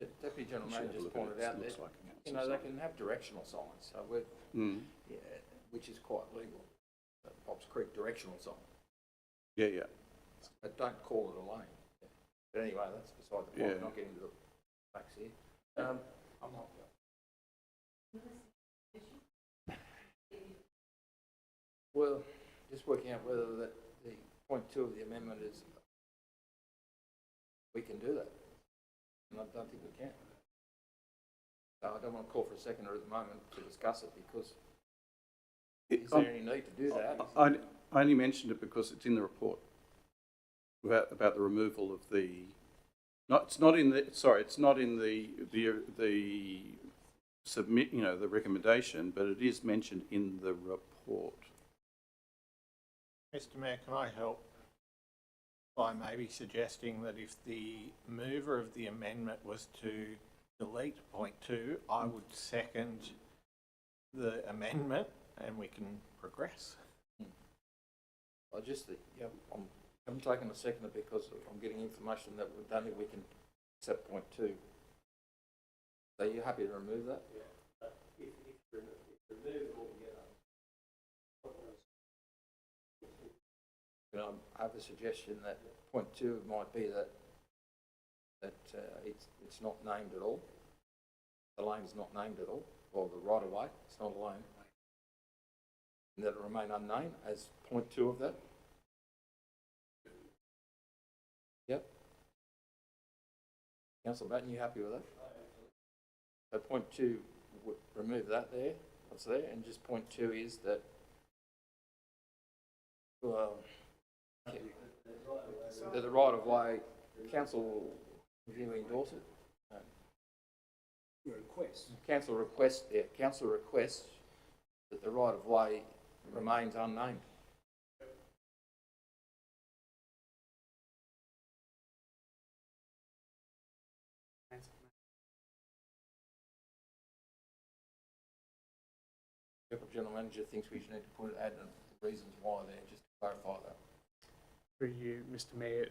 The Deputy General Manager just pointed out that, they can have directional signs, so which is quite legal. Bob's Creek directional sign. Yeah. But don't call it a lane. But anyway, that's beside the point. We're not getting into the facts here. I'm not. Well, just working out whether the point 2 of the amendment is we can do that. And I don't think we can. So I don't want to call for a seconder at the moment to discuss it, because is there any need to do that? I only mentioned it because it's in the report about the removal of the. It's not in the submit. The recommendation, but it is mentioned in the report. Mr. Mayor, can I help by maybe suggesting that if the mover of the amendment was to delete point 2, I would second the amendment and we can progress. I just think, yeah, I'm taking a second because I'm getting information that we don't think we can accept point 2. So you happy to remove that? Yeah, but if remove it altogether, Can I have a suggestion that point 2 might be that it's not named at all. The lane is not named at all, or the right of way, it's not a lane. And that it remain unnamed as point 2 of that. Yep. Councillor Batten, you happy with that? So point 2 would remove that there, what's there, and just point 2 is that, well, that the right of way, council, do you endorse it? Request. Council requests that the right of way remains unnamed. General Manager thinks we should need to add the reasons why there, just to clarify that. For you, Mr Mayor,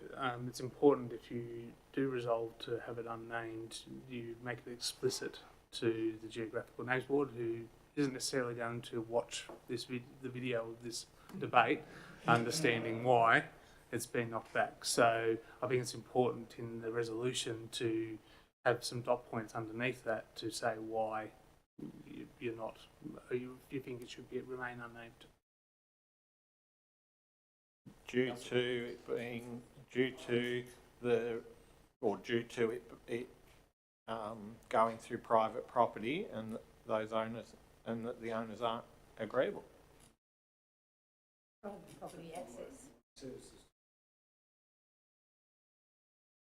it's important if you do resolve to have it unnamed, you make it explicit to the Geographical Names Board, who isn't necessarily going to watch the video of this debate, understanding why it's been knocked back. So I think it's important in the resolution to have some dot points underneath that to say why you're not, you think it should remain unnamed. Due to it going through private property and those owners, and that the owners aren't agreeable. Private property access. Services.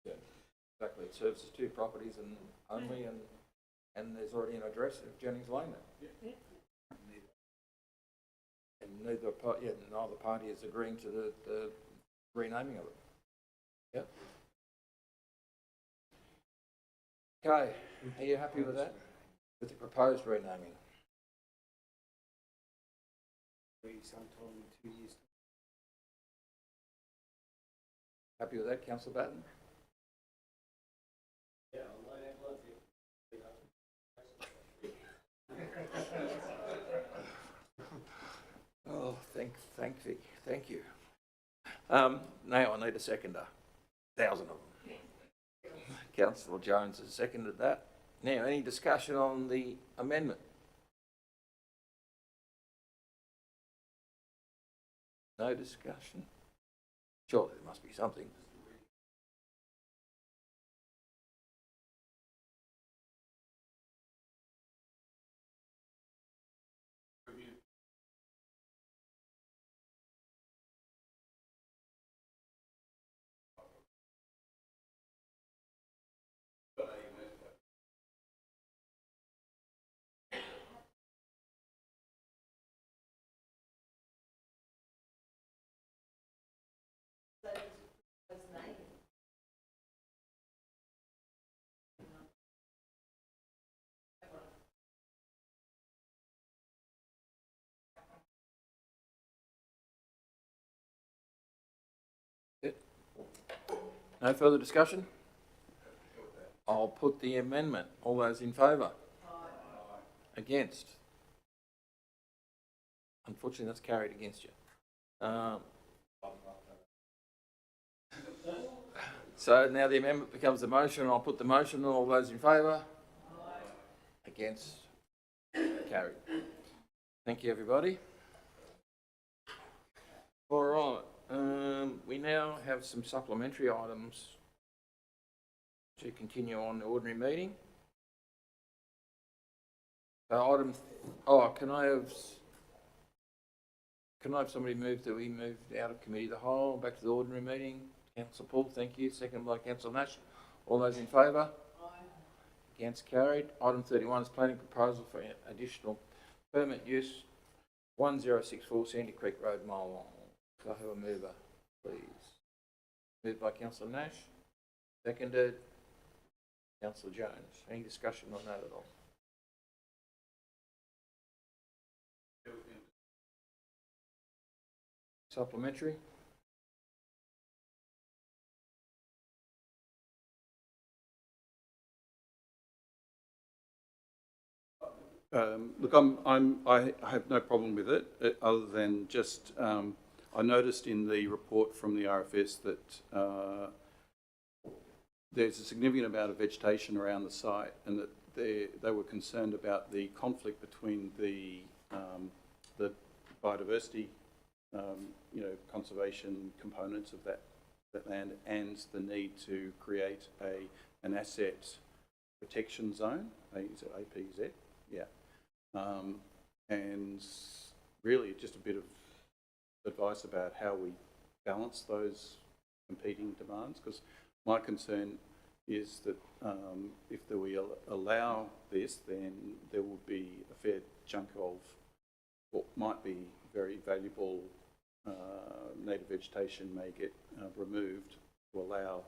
Yeah, exactly. It services 2 properties and only, and there's already an address of Jennings Lane there. Yeah. And neither party is agreeing to the renaming of it. Yep. Okay, are you happy with that? With the proposed renaming? Sometime in 2 years. Happy with that, Councillor Batten? yeah, I might have one thing. Oh, thank you. Now I need a seconder. 1,000 of them. Councillor Jones has seconded that. Now, any discussion on the amendment? No discussion? Surely there must be something. No further discussion? I'll put the amendment. All those in favour? Against? Unfortunately, that's carried against you. So now the amendment becomes the motion. I'll put the motion. All those in favour? Against? Carried. Thank you, everybody. All right. We now have some supplementary items to continue on the ordinary meeting. Can I have somebody move that we moved out of committee of the whole back to the ordinary meeting? Councillor Paul, thank you. Second by Councillor Nash. All those in favour? Aye. Against? Carried. Item 31 is planning proposal for additional permit use 1064 Sandy Creek Road, mile long. Can I have a mover, please? Moved by Councillor Nash. Seconded. Councillor Jones. Any discussion on that at all? Supplementary? Look, I have no problem with it, other than just, I noticed in the report from the RFS that there's a significant amount of vegetation around the site, and that they were concerned about the conflict between the biodiversity, conservation components of that land, and the need to create an asset protection zone. Is it APZ? Yeah. And really just a bit of advice about how we balance those competing demands, because my concern is that if we allow this, then there will be a fair chunk of what might be very valuable native vegetation may get removed to allow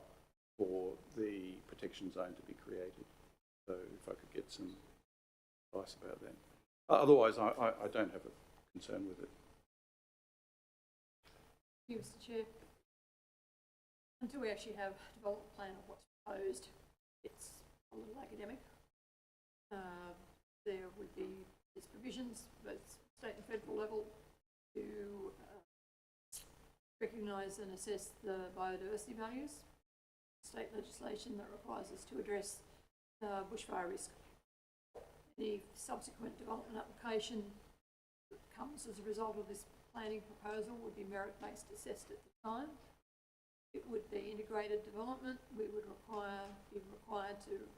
for the protection zone to be created. So if I could get some advice about that. Otherwise, I don't have a concern with it. Thank you, Mr. Chair. Until we actually have a development plan of what's proposed, it's a little academic. There would be these provisions, both state and federal level, to recognise and assess the biodiversity values. State legislation that requires us to address bushfire risk. The subsequent development application that comes as a result of this planning proposal would be merit-based assessed at the time. It would be integrated development. We would be required to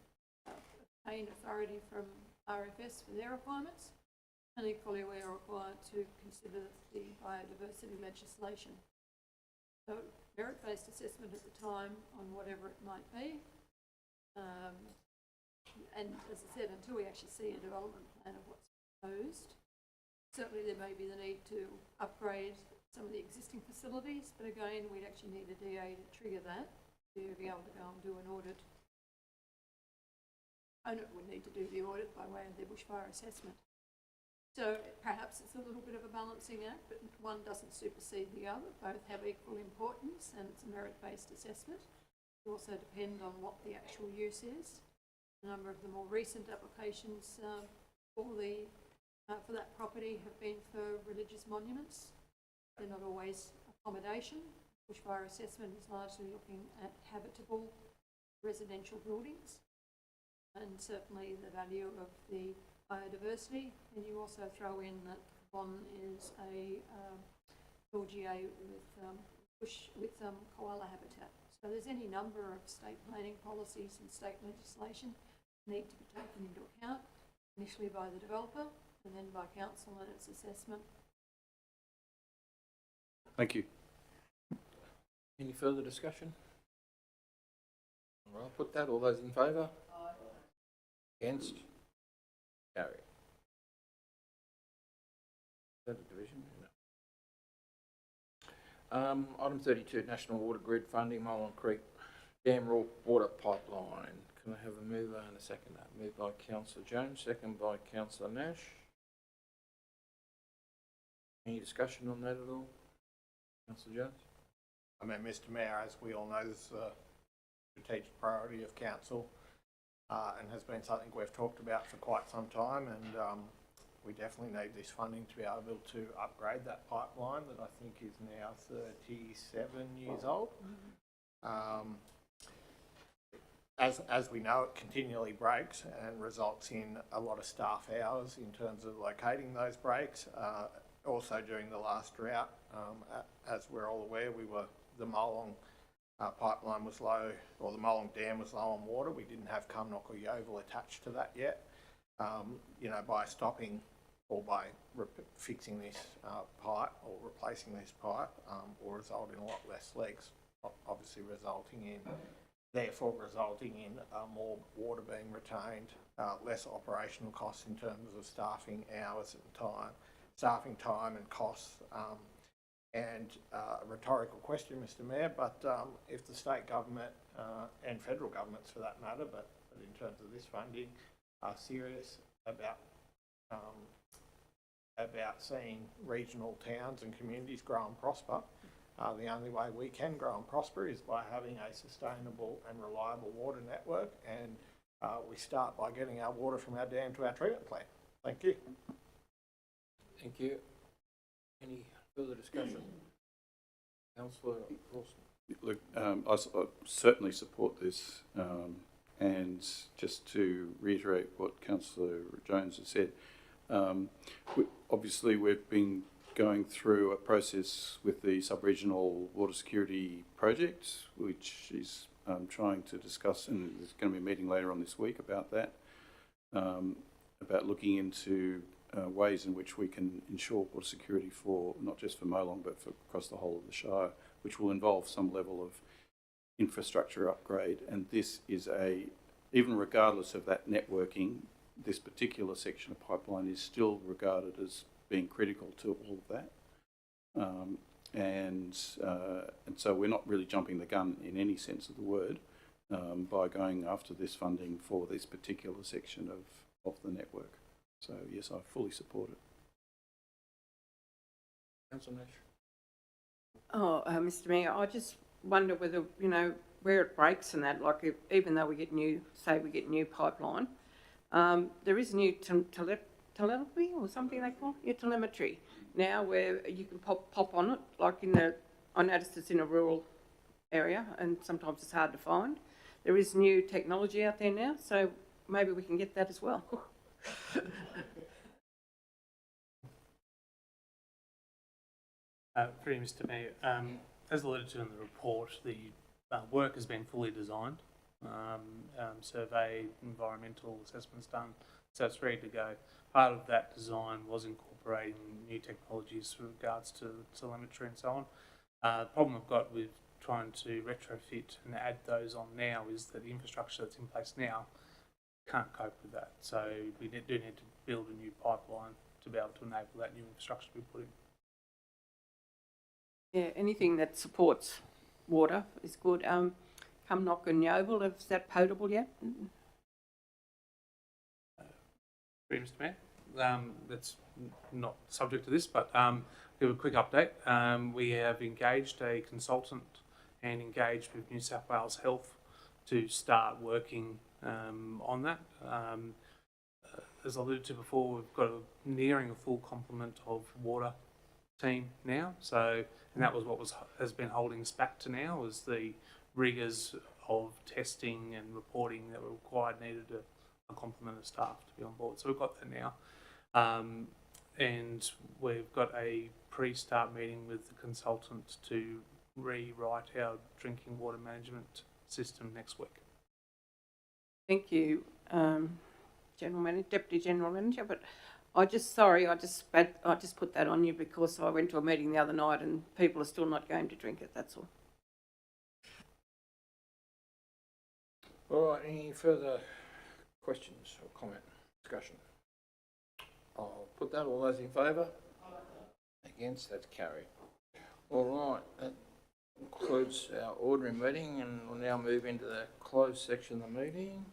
obtain authority from RFS for their requirements, and equally we are required to consider the biodiversity legislation. So merit-based assessment at the time on whatever it might be. And as I said, until we actually see a development plan of what's proposed, certainly there may be the need to upgrade some of the existing facilities, but again, we'd actually need a DA to trigger that to be able to go and do an audit. Owner would need to do the audit by way of their bushfire assessment. So perhaps it's a little bit of a balancing act, but one doesn't supersede the other. Both have equal importance, and it's a merit-based assessment. It also depends on what the actual use is. A number of the more recent applications for that property have been for religious monuments. They're not always accommodation. Bushfire assessment is largely looking at habitable residential buildings, and certainly the value of the biodiversity. And you also throw in that one is a LGA with koala habitat. So there's any number of state planning policies and state legislation need to be taken into account, initially by the developer and then by council and its assessment. Thank you. Any further discussion? All right, I'll put that. All those in favour? Aye. Against? Carry. Is that a division? No. Item 32, National Water Grid Funding, Mullen Creek Dam Raw Water Pipeline. Can I have a mover and a seconder? Moved by Councillor Jones, second by Councillor Nash. Any discussion on that at all? Councillor Jones? I mean, Mr. Mayor, as we all know, this is a strategic priority of council and has been something we've talked about for quite some time, and we definitely need this funding to be able to upgrade that pipeline that I think is now 37 years old. As we know, it continually breaks and results in a lot of staff hours in terms of locating those breaks. Also during the last drought, as we're all aware, the Molong pipeline was low, or the Molong Dam was low on water. We didn't have Cumnock or Yeovil attached to that yet. By stopping or by fixing this pipe or replacing this pipe will result in a lot less leaks, obviously resulting in more water being retained, less operational costs in terms of staffing hours and staffing time and costs. And a rhetorical question, Mr. Mayor, but if the state government and federal governments for that matter, but in terms of this funding, are serious about seeing regional towns and communities grow and prosper. The only way we can grow and prosper is by having a sustainable and reliable water network, and we start by getting our water from our dam to our treatment plant. Thank you. Thank you. Any further discussion? Councillor Rawson. Look, I certainly support this, and just to reiterate what Councillor Jones has said, obviously we've been going through a process with the sub-regional water security project, which is trying to discuss, and there's going to be a meeting later on this week about that, about looking into ways in which we can ensure water security for not just for Molong but for across the whole of the Shire, which will involve some level of infrastructure upgrade. And this is even regardless of that networking, this particular section of pipeline is still regarded as being critical to all of that. And so we're not really jumping the gun in any sense of the word by going after this funding for this particular section of the network. So yes, I fully support it. Councillor Nash. Oh, Mr Mayor, I just wonder whether, where it breaks and that, like even though we get new pipeline, there is new telemetry or something they call it, telemetry now where you can pop on it, like I noticed it's in a rural area and sometimes it's hard to find. There is new technology out there now, so maybe we can get that as well. Through you, Mr Mayor, as alluded to in the report, the work has been fully designed, surveyed, environmental assessments done, so it's ready to go. Part of that design was incorporating new technologies with regards to telemetry and so on. The problem we've got with trying to retrofit and add those on now is that the infrastructure that's in place now can't cope with that. So we do need to build a new pipeline to be able to enable that new infrastructure to be put in. Yeah, anything that supports water is good. Cumnock and Yeovil, is that potable yet? Mr Mayor, that's not subject to this, but give a quick update. We have engaged a consultant and engaged with New South Wales Health to start working on that. As I alluded to before, we've got nearing a full complement of water team now. So, and that was what has been holding us back to now, was the rigours of testing and reporting that were required needed a complement of staff to be on board. So we've got that now. And we've got a pre-start meeting with the consultant to rewrite our drinking water management system next week. Thank you, Deputy General Manager, but I just put that on you because I went to a meeting the other night and people are still not going to drink it, that's all. All right, any further questions or comment, discussion? I'll put that. All those in favour? Against? That's carried. All right, that concludes our ordinary meeting, and we'll now move into the closed section of the meeting.